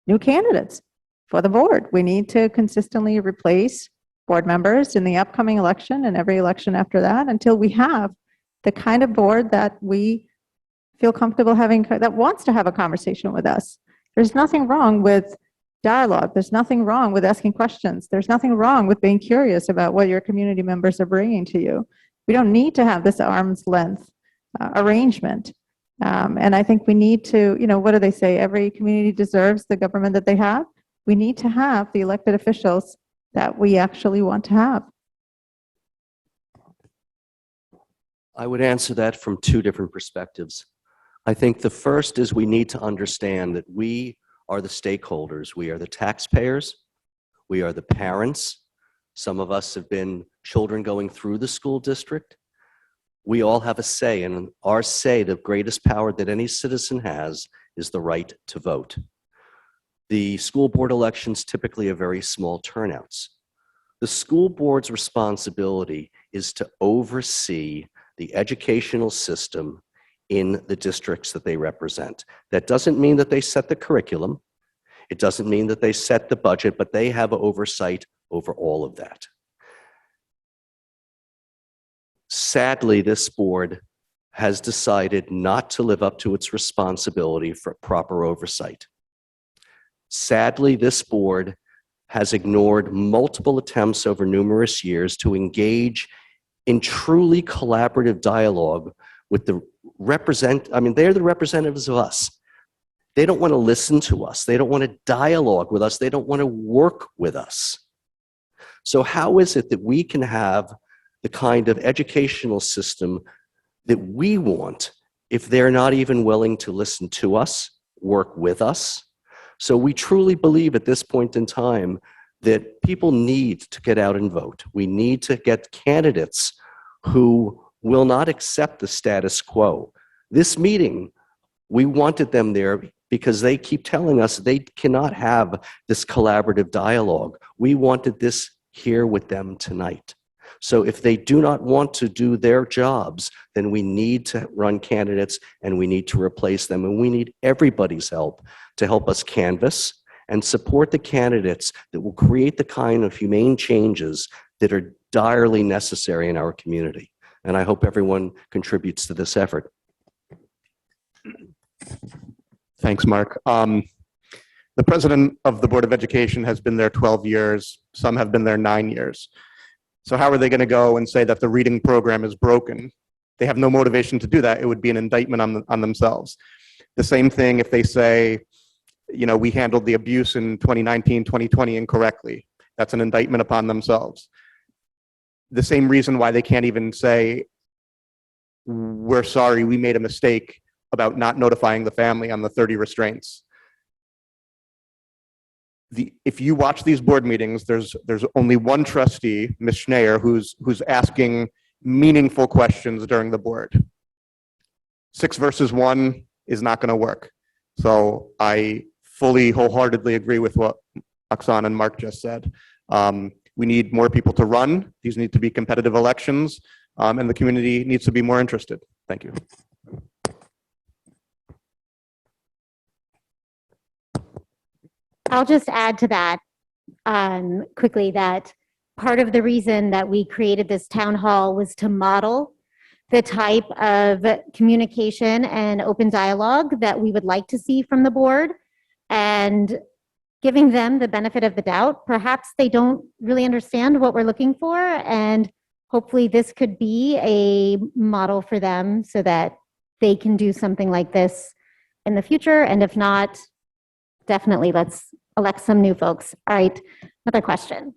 new candidates for the board. We need to consistently replace board members in the upcoming election and every election after that until we have the kind of board that we feel comfortable having, that wants to have a conversation with us. There's nothing wrong with dialogue. There's nothing wrong with asking questions. There's nothing wrong with being curious about what your community members are bringing to you. We don't need to have this arm's length arrangement. And I think we need to, what do they say? Every community deserves the government that they have. We need to have the elected officials that we actually want to have. I would answer that from two different perspectives. I think the first is we need to understand that we are the stakeholders. We are the taxpayers. We are the parents. Some of us have been children going through the school district. We all have a say, and our say, the greatest power that any citizen has, is the right to vote. The school board elections typically have very small turnouts. The school board's responsibility is to oversee the educational system in the districts that they represent. That doesn't mean that they set the curriculum. It doesn't mean that they set the budget, but they have oversight over all of that. Sadly, this board has decided not to live up to its responsibility for proper oversight. Sadly, this board has ignored multiple attempts over numerous years to engage in truly collaborative dialogue with they're the representatives of us. They don't want to listen to us. They don't want to dialogue with us. They don't want to work with us. So how is it that we can have the kind of educational system that we want if they're not even willing to listen to us, work with us? So we truly believe at this point in time that people need to get out and vote. We need to get candidates who will not accept the status quo. This meeting, we wanted them there because they keep telling us they cannot have this collaborative dialogue. We wanted this here with them tonight. So if they do not want to do their jobs, then we need to run candidates and we need to replace them. And we need everybody's help to help us canvass and support the candidates that will create the kind of humane changes that are direly necessary in our community. And I hope everyone contributes to this effort. Thanks, Mark. The president of the Board of Education has been there 12 years. Some have been there 9 years. So how are they going to go and say that the reading program is broken? They have no motivation to do that. It would be an indictment on themselves. The same thing if they say, you know, we handled the abuse in 2019, 2020 incorrectly. That's an indictment upon themselves. The same reason why they can't even say, we're sorry, we made a mistake about not notifying the family on the 30 restraints. If you watch these board meetings, there's only one trustee, Ms. Schneier, who's asking meaningful questions during the board. 6 versus 1 is not going to work. So I fully, wholeheartedly agree with what Oksana and Mark just said. We need more people to run. These need to be competitive elections, and the community needs to be more interested. Thank you. I'll just add to that quickly that part of the reason that we created this town hall was to model the type of communication and open dialogue that we would like to see from the board, and giving them the benefit of the doubt. Perhaps they don't really understand what we're looking for, and hopefully this could be a model for them so that they can do something like this in the future. And if not, definitely let's elect some new folks. All right, another question.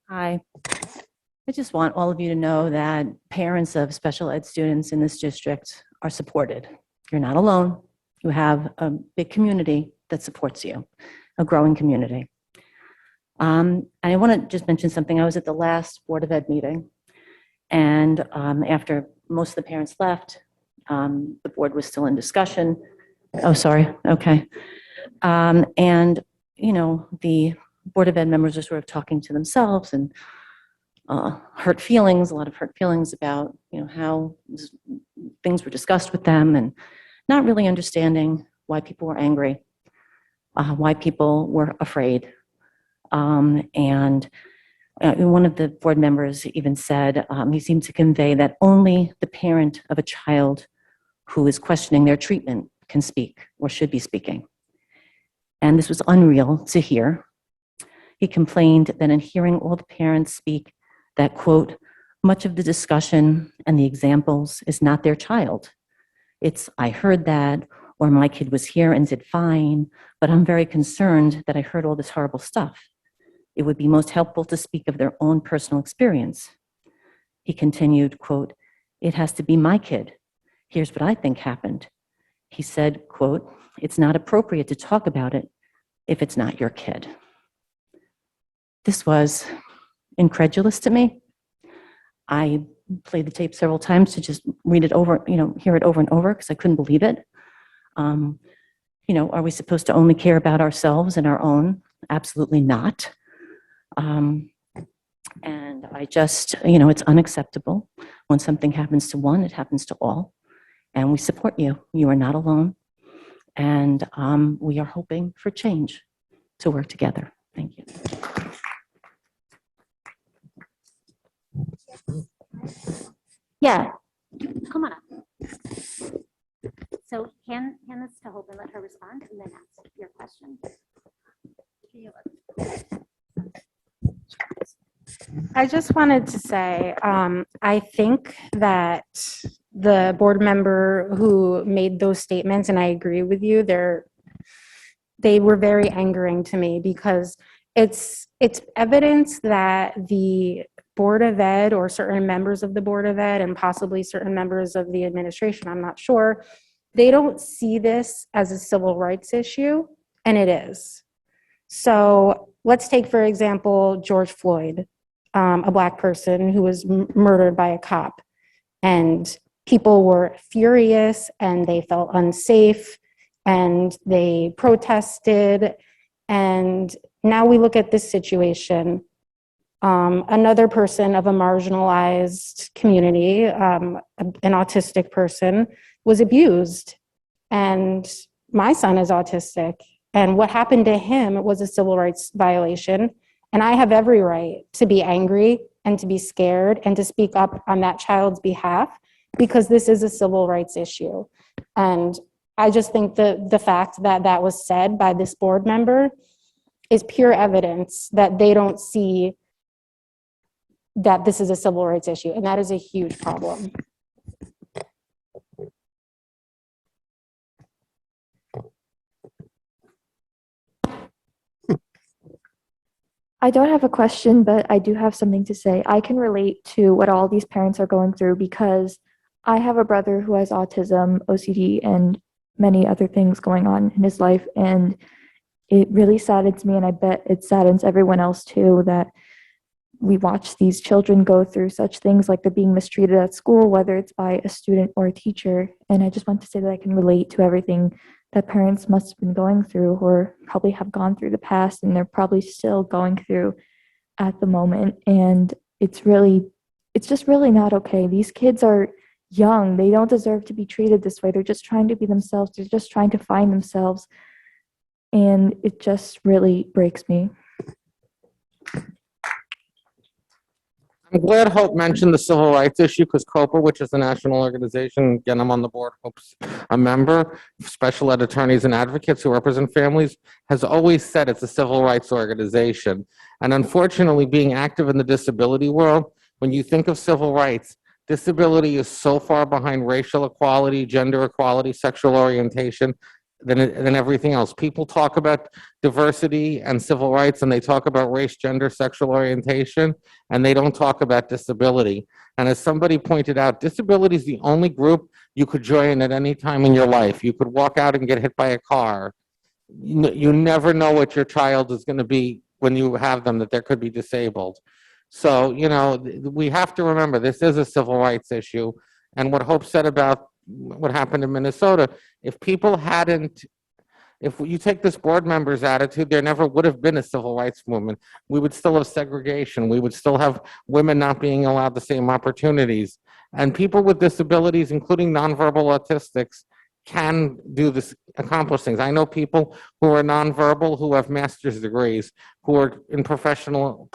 Hi. I just want all of you to know that parents of special ed students in this district are supported. You're not alone. You have a big community that supports you, a growing community. And I want to just mention something. I was at the last Board of Ed meeting, and after most of the parents left, the board was still in discussion. Oh, sorry. Okay. And, you know, the Board of Ed members are sort of talking to themselves and hurt feelings, a lot of hurt feelings about, you know, how things were discussed with them, and not really understanding why people were angry, why people were afraid. And one of the board members even said, he seemed to convey that only the parent of a child who is questioning their treatment can speak or should be speaking. And this was unreal to hear. He complained that in hearing all the parents speak, that, quote, much of the discussion and the examples is not their child. It's, I heard that, or my kid was here and did fine, but I'm very concerned that I heard all this horrible stuff. It would be most helpful to speak of their own personal experience. He continued, quote, it has to be my kid. Here's what I think happened. He said, quote, it's not appropriate to talk about it if it's not your kid. This was incredulous to me. I played the tape several times to just read it over, hear it over and over because I couldn't believe it. Are we supposed to only care about ourselves and our own? Absolutely not. And I just, it's unacceptable. When something happens to one, it happens to all. And we support you. You are not alone. And we are hoping for change to work together. Thank you. Yeah, come on up. So hand this to Hope and let her respond and then ask your question. I just wanted to say, I think that the board member who made those statements, and I agree with you, they were very angering to me because it's evidence that the Board of Ed or certain members of the Board of Ed and possibly certain members of the administration, I'm not sure, they don't see this as a civil rights issue, and it is. So let's take, for example, George Floyd, a Black person who was murdered by a cop. And people were furious and they felt unsafe and they protested. And now we look at this situation. Another person of a marginalized community, an autistic person, was abused. And my son is autistic. And what happened to him was a civil rights violation. And I have every right to be angry and to be scared and to speak up on that child's behalf because this is a civil rights issue. And I just think the fact that that was said by this board member is pure evidence that they don't see that this is a civil rights issue. And that is a huge problem. I don't have a question, but I do have something to say. I can relate to what all these parents are going through because I have a brother who has autism, OCD, and many other things going on in his life. And it really saddens me, and I bet it saddens everyone else too, that we watch these children go through such things like they're being mistreated at school, whether it's by a student or a teacher. And I just want to say that I can relate to everything that parents must have been going through or probably have gone through the past, and they're probably still going through at the moment. And it's just really not okay. These kids are young. They don't deserve to be treated this way. They're just trying to be themselves. They're just trying to find themselves. And it just really breaks me. I'm glad Hope mentioned the civil rights issue because COPA, which is a national organization, again, I'm on the board, Hope's a member, special ed attorneys and advocates who represent families, has always said it's a civil rights organization. And unfortunately, being active in the disability world, when you think of civil rights, disability is so far behind racial equality, gender equality, sexual orientation, than everything else. People talk about diversity and civil rights, and they talk about race, gender, sexual orientation, and they don't talk about disability. And as somebody pointed out, disability is the only group you could join at any time in your life. You could walk out and get hit by a car. You never know what your child is going to be when you have them, that they could be disabled. So, we have to remember this is a civil rights issue. And what Hope said about what happened in Minnesota, if you take this board member's attitude, there never would have been a civil rights movement. We would still have segregation. We would still have women not being allowed the same opportunities. And people with disabilities, including nonverbal autistics, can accomplish things. I know people who are nonverbal, who have master's degrees, who are in professional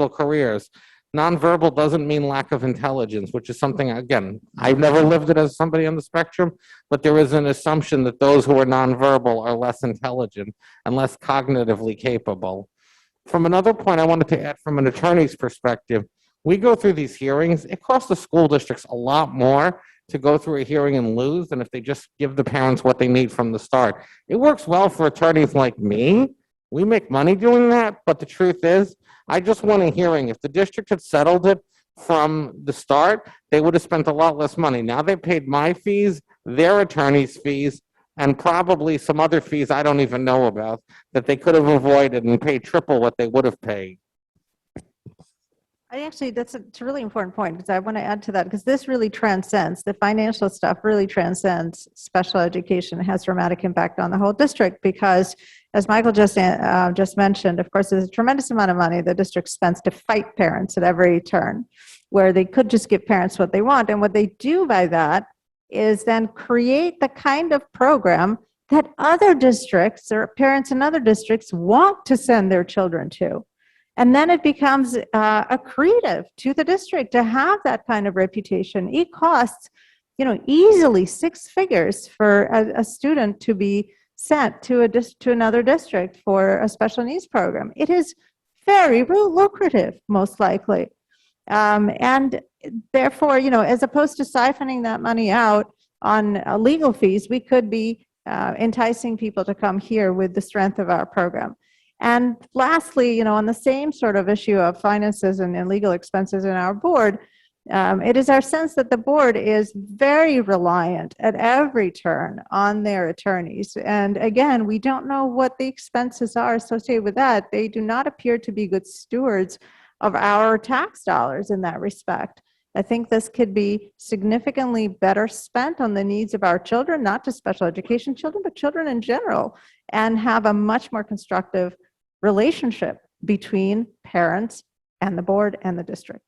careers. Nonverbal doesn't mean lack of intelligence, which is something, again, I've never lived it as somebody on the spectrum, but there is an assumption that those who are nonverbal are less intelligent and less cognitively capable. From another point I wanted to add from an attorney's perspective, we go through these hearings. It costs the school districts a lot more to go through a hearing and lose than if they just give the parents what they need from the start. It works well for attorneys like me. We make money doing that, but the truth is, I just want a hearing. If the district had settled it from the start, they would have spent a lot less money. Now they paid my fees, their attorney's fees, and probably some other fees I don't even know about that they could have avoided and paid triple what they would have paid. It's a really important point because I want to add to that because this really transcends, the financial stuff really transcends special education. It has dramatic impact on the whole district because as Michael just mentioned, of course, there's a tremendous amount of money the district spends to fight parents at every turn where they could just give parents what they want. And what they do by that is then create the kind of program that other districts or parents in other districts want to send their children to. And then it becomes accretive to the district to have that kind of reputation. It costs, easily 6 figures for a student to be sent to another district for a special needs program. It is very lucrative, most likely. And therefore, as opposed to siphoning that money out on legal fees, we could be enticing people to come here with the strength of our program. And lastly, on the same sort of issue of finances and legal expenses in our board, it is our sense that the board is very reliant at every turn on their attorneys. And again, we don't know what the expenses are associated with that. They do not appear to be good stewards of our tax dollars in that respect. I think this could be significantly better spent on the needs of our children, not just special education children, but children in general, and have a much more constructive relationship between parents and the board and the district.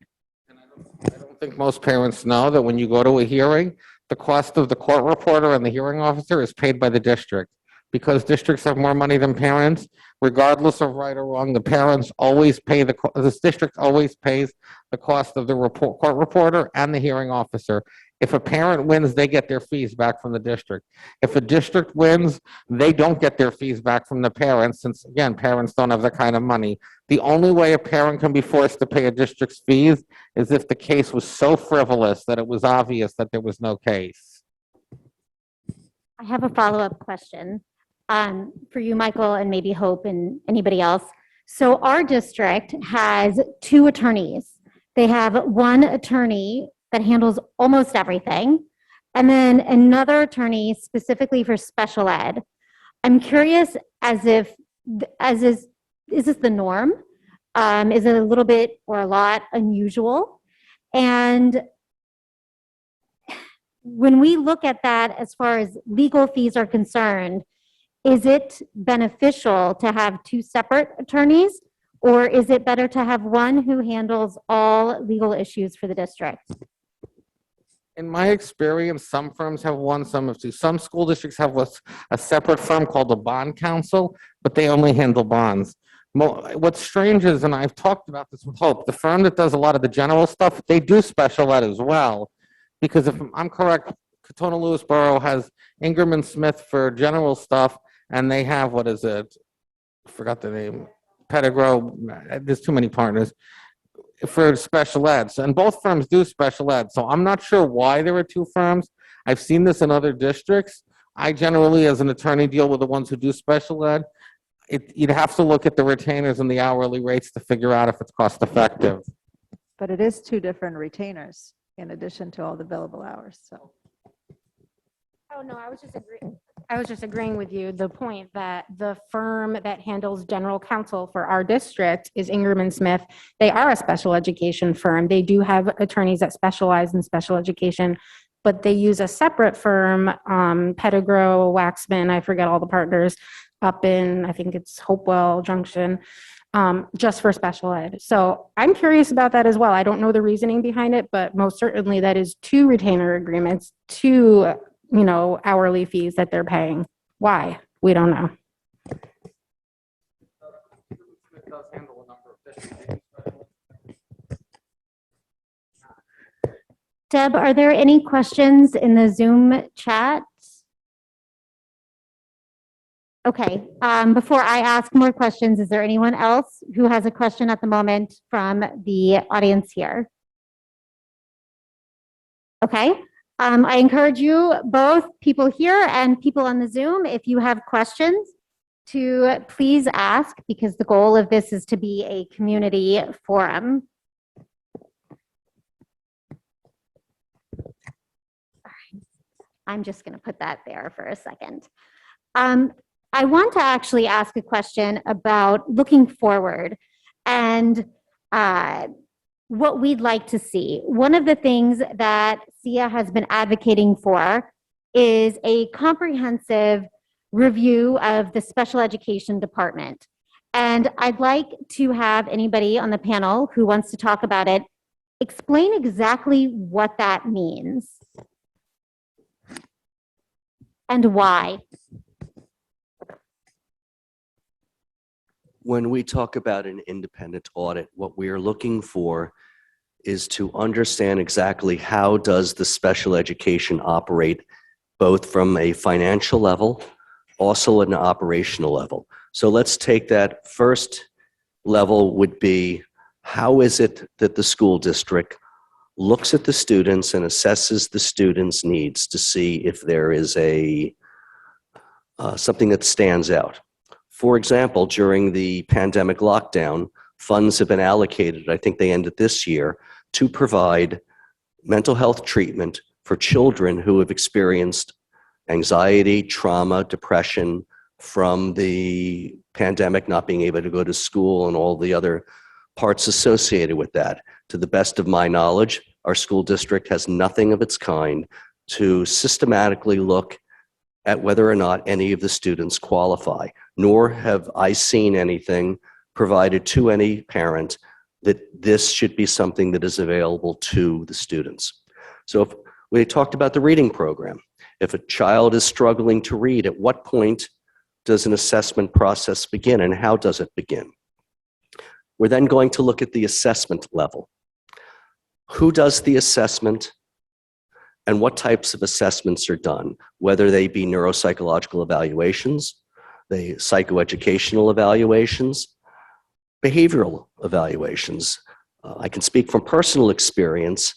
I don't think most parents know that when you go to a hearing, the cost of the court reporter and the hearing officer is paid by the district. Because districts have more money than parents, regardless of right or wrong, the parents always pay this district always pays the cost of the court reporter and the hearing officer. If a parent wins, they get their fees back from the district. If a district wins, they don't get their fees back from the parents, since again, parents don't have that kind of money. The only way a parent can be forced to pay a district's fees is if the case was so frivolous that it was obvious that there was no case. I have a follow-up question for you, Michael, and maybe Hope and anybody else. So our district has 2 attorneys. They have one attorney that handles almost everything, and then another attorney specifically for special ed. I'm curious is this the norm? Is it a little bit or a lot unusual? And when we look at that as far as legal fees are concerned, is it beneficial to have 2 separate attorneys, or is it better to have one who handles all legal issues for the district? In my experience, some firms have one, some have 2. Some school districts have a separate firm called a bond counsel, but they only handle bonds. What's strange is, and I've talked about this with Hope, the firm that does a lot of the general stuff, they do special ed as well. Because if I'm correct, Katona Lewisboro has Ingram and Smith for general stuff, and they have, I forgot the name, Pettigrew, there's too many partners, for special ed. And both firms do special ed. So I'm not sure why there are 2 firms. I've seen this in other districts. I generally, as an attorney, deal with the ones who do special ed. You'd have to look at the retainers and the hourly rates to figure out if it's cost effective. But it is 2 different retainers in addition to all the billable hours, so. Oh, no, I was just agreeing with you. The point that the firm that handles general counsel for our district is Ingram and Smith. They are a special education firm. They do have attorneys that specialize in special education, but they use a separate firm, Pettigrew, Waxman, I forget all the partners, up in, I think it's Hopewell Junction, just for special ed. So I'm curious about that as well. I don't know the reasoning behind it, but most certainly that is 2 retainer agreements, 2 hourly fees that they're paying. Why? We don't know. Deb, are there any questions in the Zoom chat? Okay, before I ask more questions, is there anyone else who has a question at the moment from the audience here? Okay. I encourage you, both people here and people on the Zoom, if you have questions, to please ask, because the goal of this is to be a community forum. I'm just going to put that there for a second. I want to actually ask a question about looking forward and what we'd like to see. One of the things that SIA has been advocating for is a comprehensive review of the special education department. And I'd like to have anybody on the panel who wants to talk about it explain exactly what that means and why. When we talk about an independent audit, what we are looking for is to understand exactly how does the special education operate, both from a financial level, also at an operational level. So let's take that first level would be, how is it that the school district looks at the students and assesses the students' needs to see if there is something that stands out. For example, during the pandemic lockdown, funds have been allocated, I think they ended this year, to provide mental health treatment for children who have experienced anxiety, trauma, depression from the pandemic, not being able to go to school and all the other parts associated with that. To the best of my knowledge, our school district has nothing of its kind to systematically look at whether or not any of the students qualify, nor have I seen anything provided to any parent that this should be something that is available to the students. So if we talked about the reading program, if a child is struggling to read, at what point does an assessment process begin and how does it begin? We're then going to look at the assessment level. Who does the assessment and what types of assessments are done, whether they be neuropsychological evaluations, the psychoeducational evaluations, behavioral evaluations. I can speak from personal experience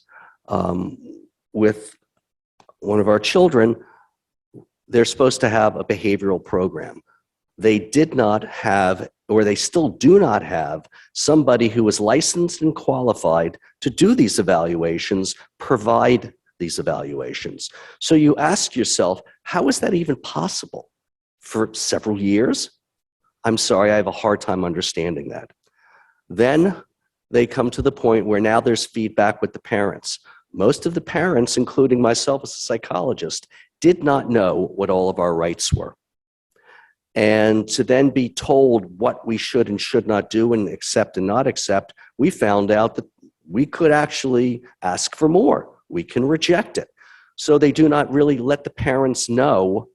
with one of our children. They're supposed to have a behavioral program. They did not have, or they still do not have, somebody who is licensed and qualified to do these evaluations, provide these evaluations. So you ask yourself, how is that even possible? For several years? I'm sorry, I have a hard time understanding that. Then they come to the point where now there's feedback with the parents. Most of the parents, including myself as a psychologist, did not know what all of our rights were. And to then be told what we should and should not do and accept and not accept, we found out that we could actually ask for more. We can reject it. So they do not really let the parents know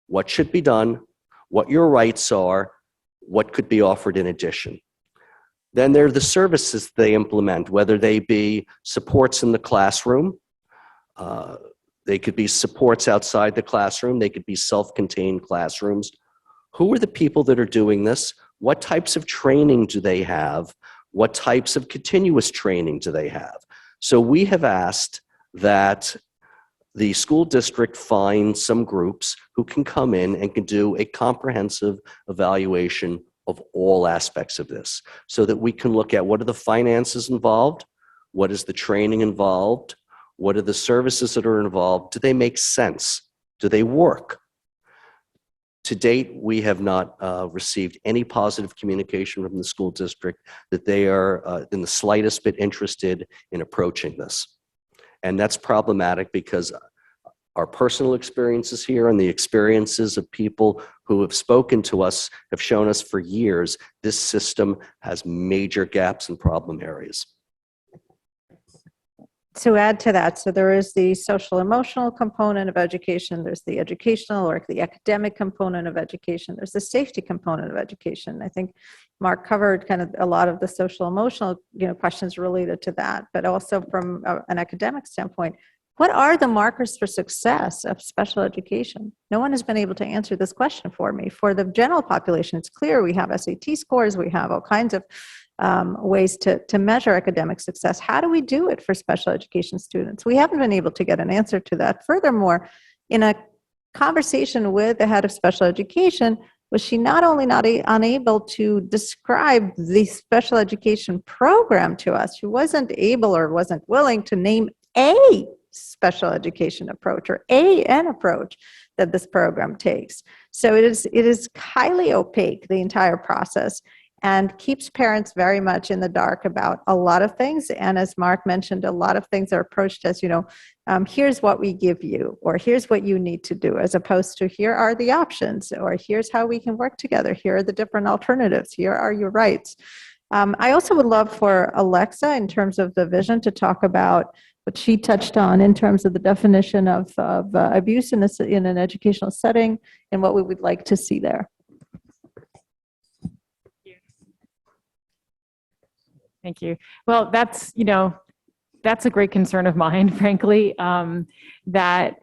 what should be done, what your rights are, what could be offered in addition. Then there are the services they implement, whether they be supports in the classroom, they could be supports outside the classroom, they could be self-contained classrooms. Who are the people that are doing this? What types of training do they have? What types of continuous training do they have? So we have asked that the school district find some groups who can come in and can do a comprehensive evaluation of all aspects of this so that we can look at what are the finances involved, what is the training involved, what are the services that are involved, do they make sense, do they work? To date, we have not received any positive communication from the school district that they are in the slightest bit interested in approaching this. And that's problematic because our personal experiences here and the experiences of people who have spoken to us have shown us for years this system has major gaps and problem areas. To add to that, so there is the social emotional component of education, there's the educational or the academic component of education, there's the safety component of education. I think Mark covered kind of a lot of the social emotional questions related to that, but also from an academic standpoint, what are the markers for success of special education? No one has been able to answer this question for me. For the general population, it's clear we have SAT scores, we have all kinds of ways to measure academic success. How do we do it for special education students? We haven't been able to get an answer to that. Furthermore, in a conversation with the head of special education, was she not only unable to describe the special education program to us, she wasn't able or wasn't willing to name a special education approach or an approach that this program takes. So it is highly opaque, the entire process. and keeps parents very much in the dark about a lot of things. And as Mark mentioned, a lot of things are approached as, here's what we give you, or here's what you need to do, as opposed to here are the options, or here's how we can work together. Here are the different alternatives. Here are your rights. I also would love for Alexa, in terms of the vision, to talk about what she touched on in terms of the definition of abuse in an educational setting and what we would like to see there. Thank you. Well, that's a great concern of mine, frankly, that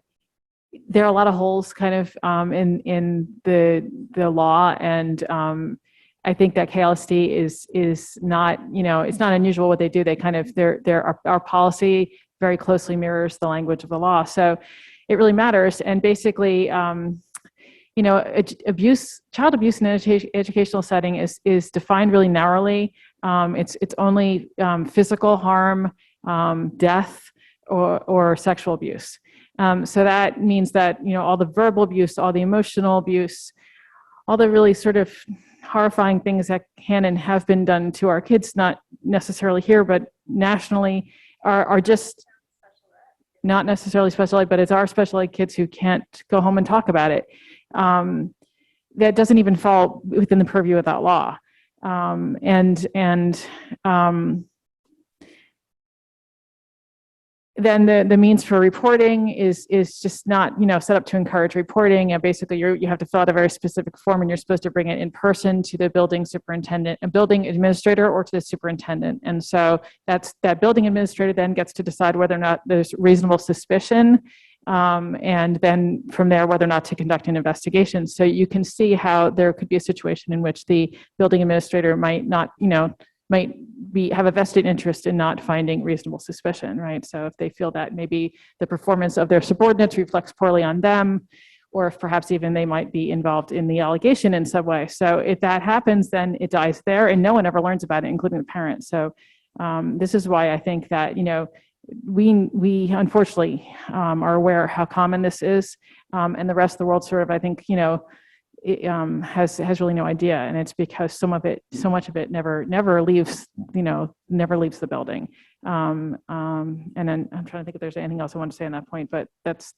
there are a lot of holes kind of in the law, and I think that KLSD is not, it's not unusual what they do. They kind of, our policy very closely mirrors the language of the law. So it really matters. And basically, child abuse in an educational setting is defined really narrowly. It's only physical harm, death, or sexual abuse. So that means that, all the verbal abuse, all the emotional abuse, all the really sort of horrifying things that can and have been done to our kids, not necessarily here, but nationally, are just not necessarily special ed, but it's our special ed kids who can't go home and talk about it. That doesn't even fall within the purview of that law. Then the means for reporting is just not, set up to encourage reporting. And basically you have to fill out a very specific form, and you're supposed to bring it in person to the building superintendent, a building administrator, or to the superintendent. And so that building administrator then gets to decide whether or not there's reasonable suspicion. And then from there, whether or not to conduct an investigation. So you can see how there could be a situation in which the building administrator might not, have a vested interest in not finding reasonable suspicion, right? So if they feel that maybe the performance of their subordinates reflects poorly on them, or if perhaps even they might be involved in the allegation in some way. So if that happens, then it dies there, and no one ever learns about it, including the parents. So this is why I think that, we unfortunately are aware how common this is, and the rest of the world sort of, I think, it, has really no idea, and it's because so much of it never leaves the building. And then I'm trying to think if there's anything else I want to say on that point, but that's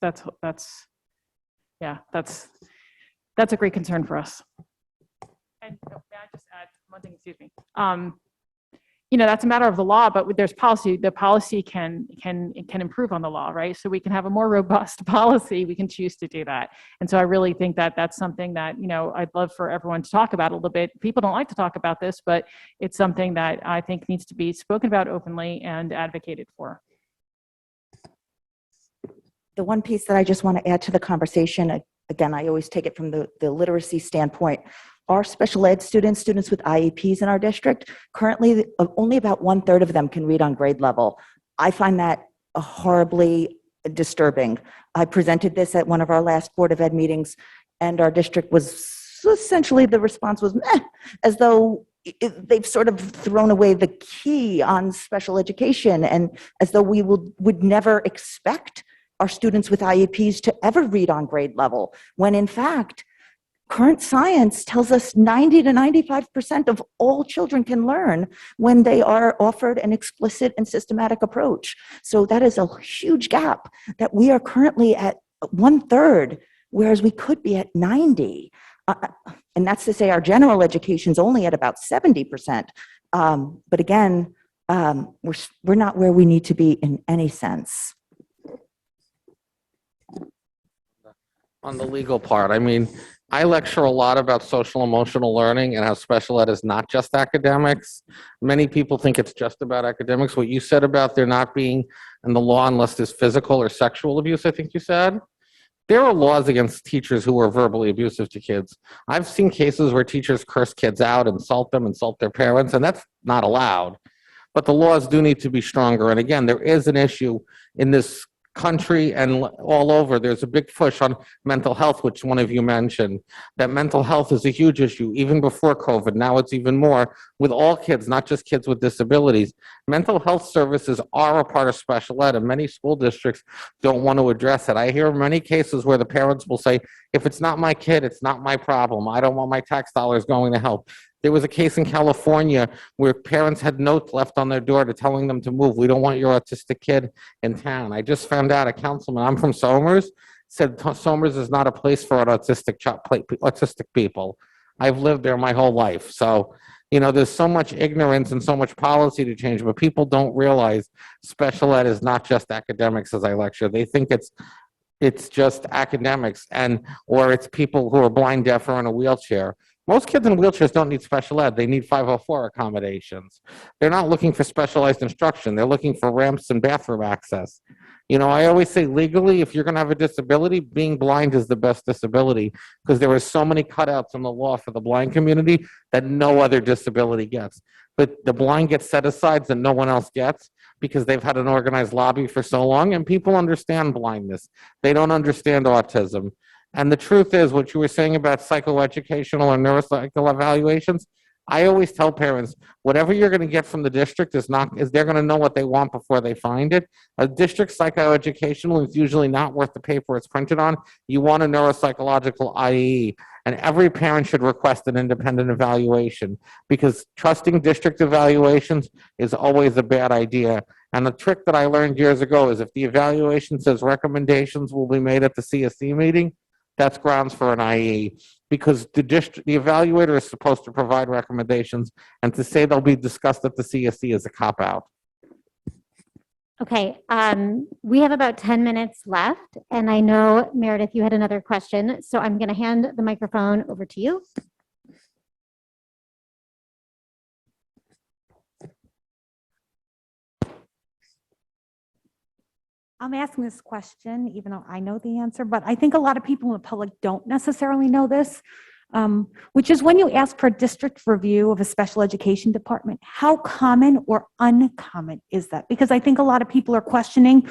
a great concern for us. And may I just add one thing? Excuse me. That's a matter of the law, but there's policy. The policy can improve on the law, right? So we can have a more robust policy. We can choose to do that. And so I really think that that's something that, I'd love for everyone to talk about a little bit. People don't like to talk about this, but it's something that I think needs to be spoken about openly and advocated for. The one piece that I just want to add to the conversation, again, I always take it from the literacy standpoint. Our special ed students with IEPs in our district, currently only about 1/3 of them can read on grade level. I find that horribly disturbing. I presented this at one of our last Board of Ed meetings, and our district was essentially, the response was meh, as though they've sort of thrown away the key on special education, and as though we would never expect our students with IEPs to ever read on grade level, when in fact, current science tells us 90 to 95% of all children can learn when they are offered an explicit and systematic approach. So that is a huge gap that we are currently at 1/3, whereas we could be at 90. And that's to say our general education is only at about 70%. But again, we're not where we need to be in any sense. On the legal part, I lecture a lot about social emotional learning and how special ed is not just academics. Many people think it's just about academics. What you said about there not being in the law unless there's physical or sexual abuse, I think you said. There are laws against teachers who are verbally abusive to kids. I've seen cases where teachers curse kids out, insult them, insult their parents, and that's not allowed. But the laws do need to be stronger. And again, there is an issue in this country and all over. There's a big push on mental health, which one of you mentioned, that mental health is a huge issue, even before COVID. Now it's even more with all kids, not just kids with disabilities. Mental health services are a part of special ed, and many school districts don't want to address it. I hear many cases where the parents will say, if it's not my kid, it's not my problem. I don't want my tax dollars going to help. There was a case in California where parents had notes left on their door to telling them to move. We don't want your autistic kid in town. I just found out a councilman, I'm from Somers, said Somers is not a place for autistic people. I've lived there my whole life. So, you know, there's so much ignorance and so much policy to change, but people don't realize special ed is not just academics as I lecture. They think it's just academics or it's people who are blind, deaf, or in a wheelchair. Most kids in wheelchairs don't need special ed. They need 504 accommodations. They're not looking for specialized instruction. They're looking for ramps and bathroom access. You know, I always say legally, if you're going to have a disability, being blind is the best disability because there are so many cutouts in the law for the blind community that no other disability gets. But the blind get set aside that no one else gets because they've had an organized lobby for so long, and people understand blindness. They don't understand autism. And the truth is, what you were saying about psychoeducational or neuropsychical evaluations, I always tell parents, whatever you're going to get from the district is they're going to know what they want before they find it. A district psychoeducational is usually not worth the paper it's printed on. You want a neuropsychological IE, and every parent should request an independent evaluation because trusting district evaluations is always a bad idea. And the trick that I learned years ago is if the evaluation says recommendations will be made at the CSE meeting, that's grounds for an IE because the evaluator is supposed to provide recommendations, and to say they'll be discussed at the CSE is a cop-out. Okay, we have about 10 minutes left, and I know, Meredith, you had another question, so I'm going to hand the microphone over to you. I'm asking this question, even though I know the answer, but I think a lot of people in the public don't necessarily know this, which is when you ask for a district review of a special education department, how common or uncommon is that? Because I think a lot of people are questioning,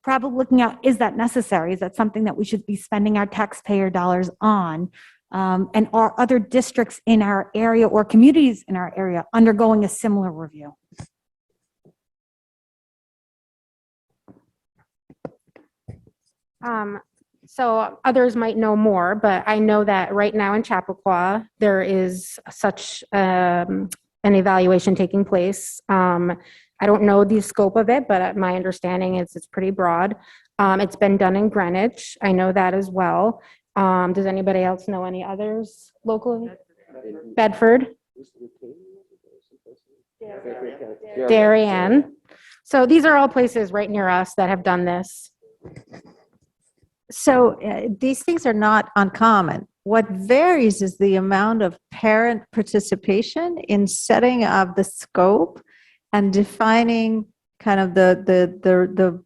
probably looking at, is that necessary? Is that something that we should be spending our taxpayer dollars on? And are other districts in our area or communities in our area undergoing a similar review? So others might know more, but I know that right now in Chappaqua, there is such an evaluation taking place. I don't know the scope of it, but my understanding is it's pretty broad. It's been done in Greenwich. I know that as well. Does anybody else know any others locally? Bedford. Darien. So these are all places right near us that have done this. So these things are not uncommon. What varies is the amount of parent participation in setting up the scope and defining kind of the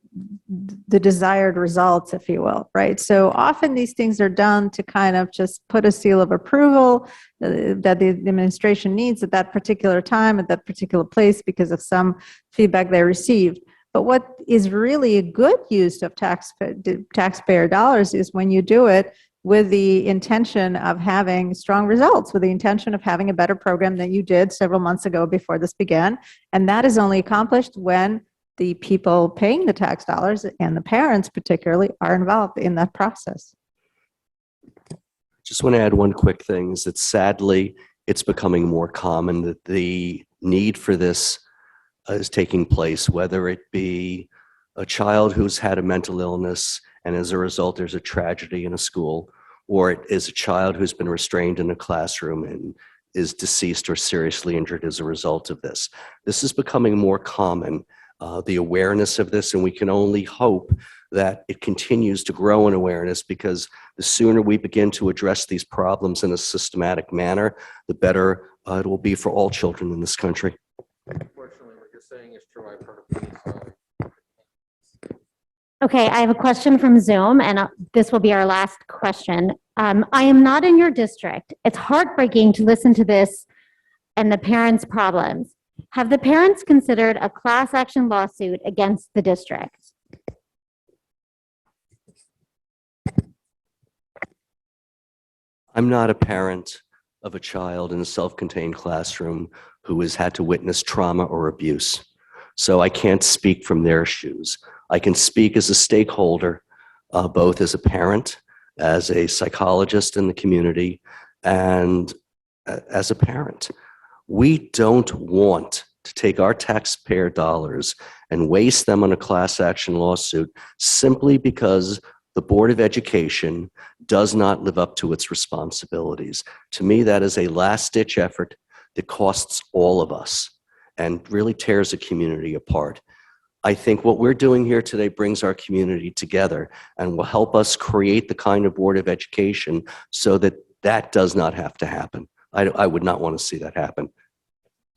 desired results, if you will, right? So often these things are done to kind of just put a seal of approval that the administration needs at that particular time, at that particular place, because of some feedback they received. But what is really a good use of taxpayer dollars is when you do it with the intention of having strong results, with the intention of having a better program than you did several months ago before this began. And that is only accomplished when the people paying the tax dollars and the parents particularly are involved in that process. Just want to add one quick thing is that sadly, it's becoming more common that the need for this is taking place, whether it be a child who's had a mental illness and as a result there's a tragedy in a school, or it is a child who's been restrained in a classroom and is deceased or seriously injured as a result of this. This is becoming more common, the awareness of this, and we can only hope that it continues to grow in awareness because the sooner we begin to address these problems in a systematic manner, the better it will be for all children in this country. Unfortunately, what you're saying is true. I've heard of police. Okay, I have a question from Zoom, and this will be our last question. I am not in your district. It's heartbreaking to listen to this and the parents' problems. Have the parents considered a class action lawsuit against the district? I'm not a parent of a child in a self-contained classroom who has had to witness trauma or abuse. So I can't speak from their shoes. I can speak as a stakeholder, both as a parent, as a psychologist in the community, and as a parent. We don't want to take our taxpayer dollars and waste them on a class action lawsuit simply because the Board of Education does not live up to its responsibilities. To me, that is a last-ditch effort that costs all of us and really tears a community apart. I think what we're doing here today brings our community together and will help us create the kind of Board of Education so that that does not have to happen. I would not want to see that happen.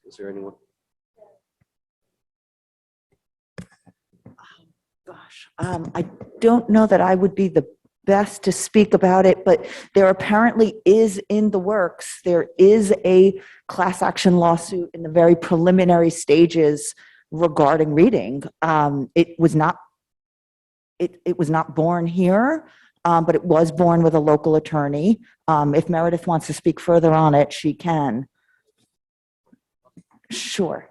Is there anyone? Gosh, I don't know that I would be the best to speak about it, but there apparently is in the works, there is a class action lawsuit in the very preliminary stages regarding reading. It was not born here, but it was born with a local attorney. If Meredith wants to speak further on it, she can. Sure.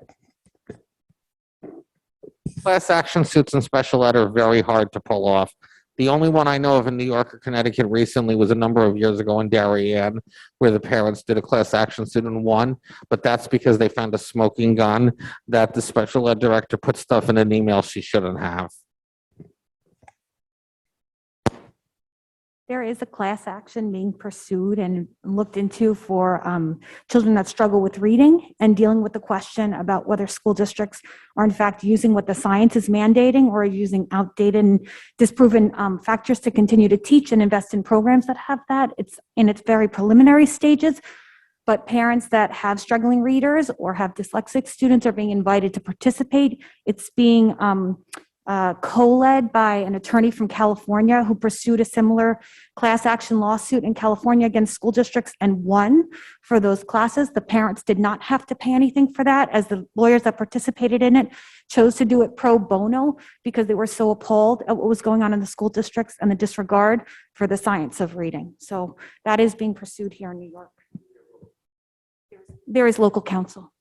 Class action suits and special ed are very hard to pull off. The only one I know of in New York or Connecticut recently was a number of years ago in Darien, where the parents did a class action suit and won, but that's because they found a smoking gun that the special ed director put stuff in an email she shouldn't have. There is a class action being pursued and looked into for children that struggle with reading and dealing with the question about whether school districts are in fact using what the science is mandating or using outdated and disproven factors to continue to teach and invest in programs that have that. It's in its very preliminary stages, but parents that have struggling readers or have dyslexic students are being invited to participate. It's being co-led by an attorney from California who pursued a similar class action lawsuit in California against school districts and won for those classes. The parents did not have to pay anything for that, as the lawyers that participated in it chose to do it pro bono because they were so appalled at what was going on in the school districts and the disregard for the science of reading. So that is being pursued here in New York. There is local counsel.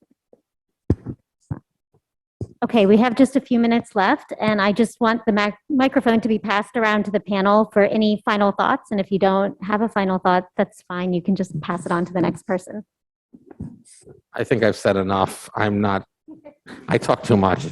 Okay, we have just a few minutes left, and I just want the microphone to be passed around to the panel for any final thoughts. And if you don't have a final thought, that's fine. You can just pass it on to the next person. I think I've said enough. I talk too much.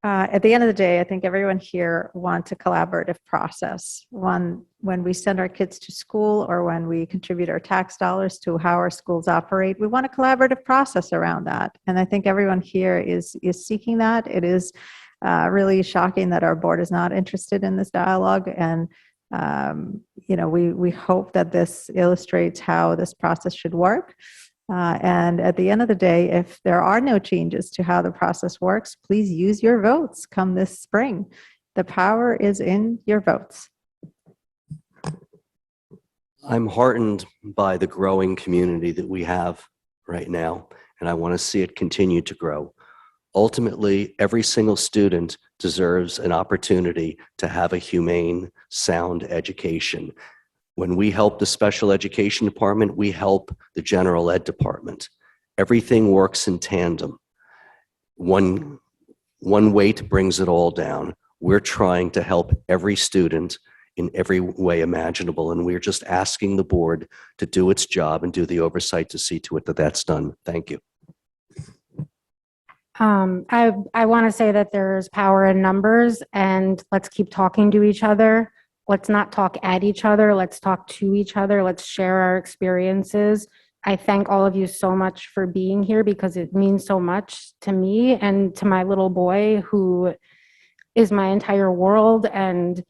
At the end of the day, I think everyone here wants a collaborative process. One, when we send our kids to school or when we contribute our tax dollars to how our schools operate, we want a collaborative process around that. And I think everyone here is seeking that. It is really shocking that our board is not interested in this dialogue. And, we hope that this illustrates how this process should work. And at the end of the day, if there are no changes to how the process works, please use your votes come this spring. The power is in your votes. I'm heartened by the growing community that we have right now, and I want to see it continue to grow. Ultimately, every single student deserves an opportunity to have a humane, sound education. When we help the special education department, we help the general ed department. Everything works in tandem. One weight brings it all down. We're trying to help every student in every way imaginable, and we're just asking the board to do its job and do the oversight to see to it that that's done. Thank you. I want to say that there's power in numbers, and let's keep talking to each other. Let's not talk at each other. Let's talk to each other. Let's share our experiences. I thank all of you so much for being here because it means so much to me and to my little boy who is my entire world. And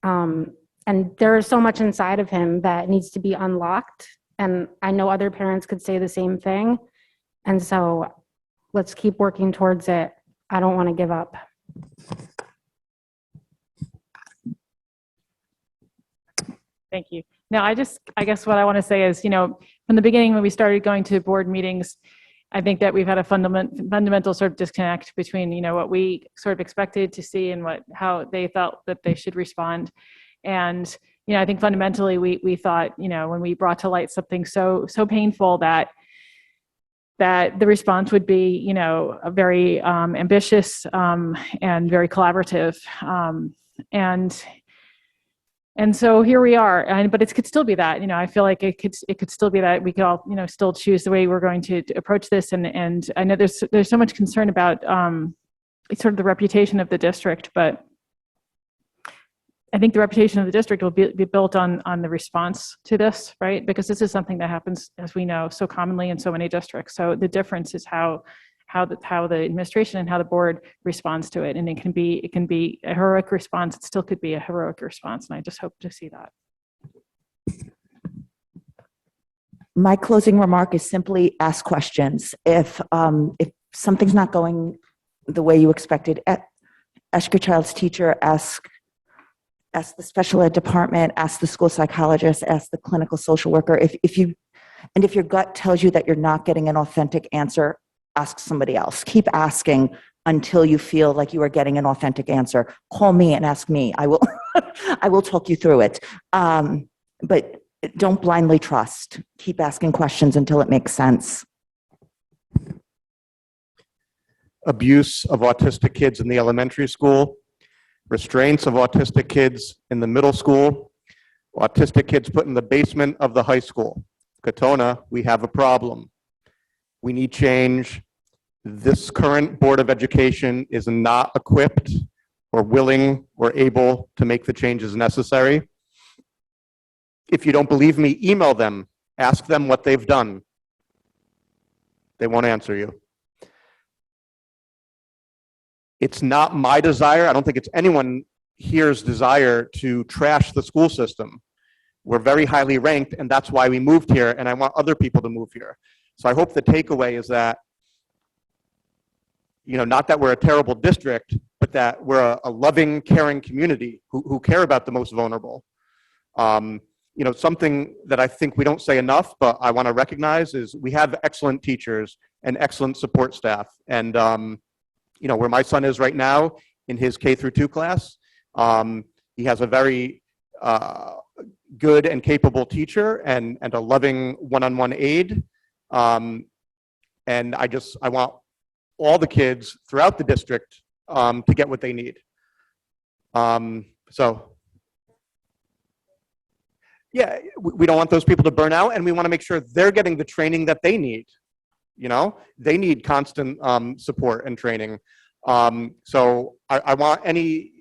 there is so much inside of him that needs to be unlocked. And I know other parents could say the same thing. And so let's keep working towards it. I don't want to give up. Thank you. No, I guess what I want to say is, from the beginning when we started going to board meetings, I think that we've had a fundamental sort of disconnect between, what we sort of expected to see and how they felt that they should respond. And, I think fundamentally we thought, when we brought to light something so painful that the response would be, a very ambitious and very collaborative. And so here we are, but it could still be that, I feel like it could still be that we could all, still choose the way we're going to approach this. And I know there's so much concern about sort of the reputation of the district, but I think the reputation of the district will be built on the response to this, right? Because this is something that happens, as we know, so commonly in so many districts. So the difference is how the administration and how the board responds to it. And it can be a heroic response. It still could be a heroic response. And I just hope to see that. My closing remark is simply ask questions. If something's not going the way you expected, ask your child's teacher, ask the special ed department, ask the school psychologist, ask the clinical social worker. If your gut tells you that you're not getting an authentic answer, ask somebody else. Keep asking until you feel like you are getting an authentic answer. Call me and ask me. I will I will talk you through it. But don't blindly trust. Keep asking questions until it makes sense. Abuse of autistic kids in the elementary school, restraints of autistic kids in the middle school, autistic kids put in the basement of the high school. Katona, we have a problem. We need change. This current Board of Education is not equipped or willing or able to make the changes necessary. If you don't believe me, email them. Ask them what they've done. They won't answer you. It's not my desire. I don't think it's anyone here's desire to trash the school system. We're very highly ranked, and that's why we moved here, and I want other people to move here. So I hope the takeaway is that, not that we're a terrible district, but that we're a loving, caring community who care about the most vulnerable. Something that I think we don't say enough, but I want to recognize is we have excellent teachers and excellent support staff. And, where my son is right now in his K through 2 class, he has a very good and capable teacher and a loving one-on-one aide. And I want all the kids throughout the district to get what they need. Yeah, we don't want those people to burn out, and we want to make sure they're getting the training that they need. They need constant support and training. So I want any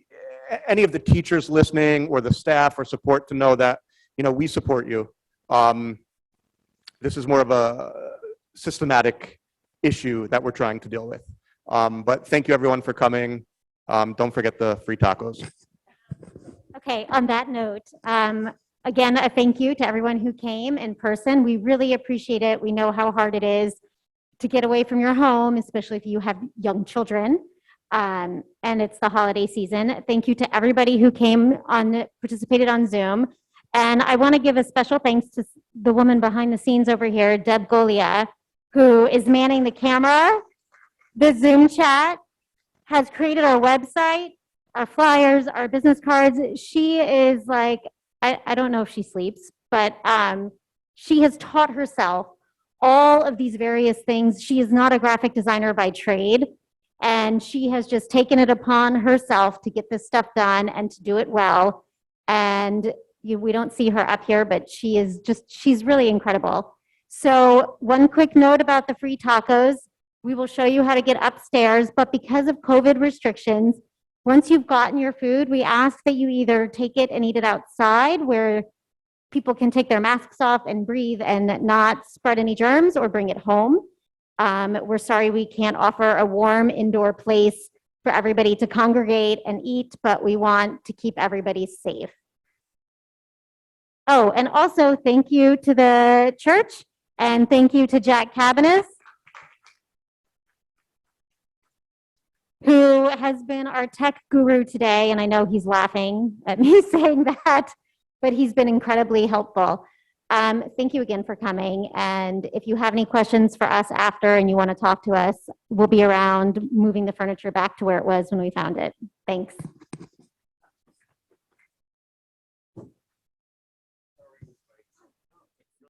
of the teachers listening or the staff or support to know that, we support you. This is more of a systematic issue that we're trying to deal with. But thank you everyone for coming. Don't forget the free tacos. Okay, on that note, again, a thank you to everyone who came in person. We really appreciate it. We know how hard it is to get away from your home, especially if you have young children. And it's the holiday season. Thank you to everybody who participated on Zoom. And I want to give a special thanks to the woman behind the scenes over here, Deb Golia, who is manning the camera, the Zoom chat, has created our website, our flyers, our business cards. She is like, I don't know if she sleeps, but she has taught herself all of these various things. She is not a graphic designer by trade, and she has just taken it upon herself to get this stuff done and to do it well. And we don't see her up here, but she's really incredible. So one quick note about the free tacos. We will show you how to get upstairs, but because of COVID restrictions, once you've gotten your food, we ask that you either take it and eat it outside where people can take their masks off and breathe and not spread any germs, or bring it home. We're sorry we can't offer a warm indoor place for everybody to congregate and eat, but we want to keep everybody safe. Oh, and also thank you to the church, and thank you to Jack Cabanis, who has been our tech guru today. And I know he's laughing at me saying that, but he's been incredibly helpful. Thank you again for coming. And if you have any questions for us after and you want to talk to us, we'll be around moving the furniture back to where it was when we found it. Thanks.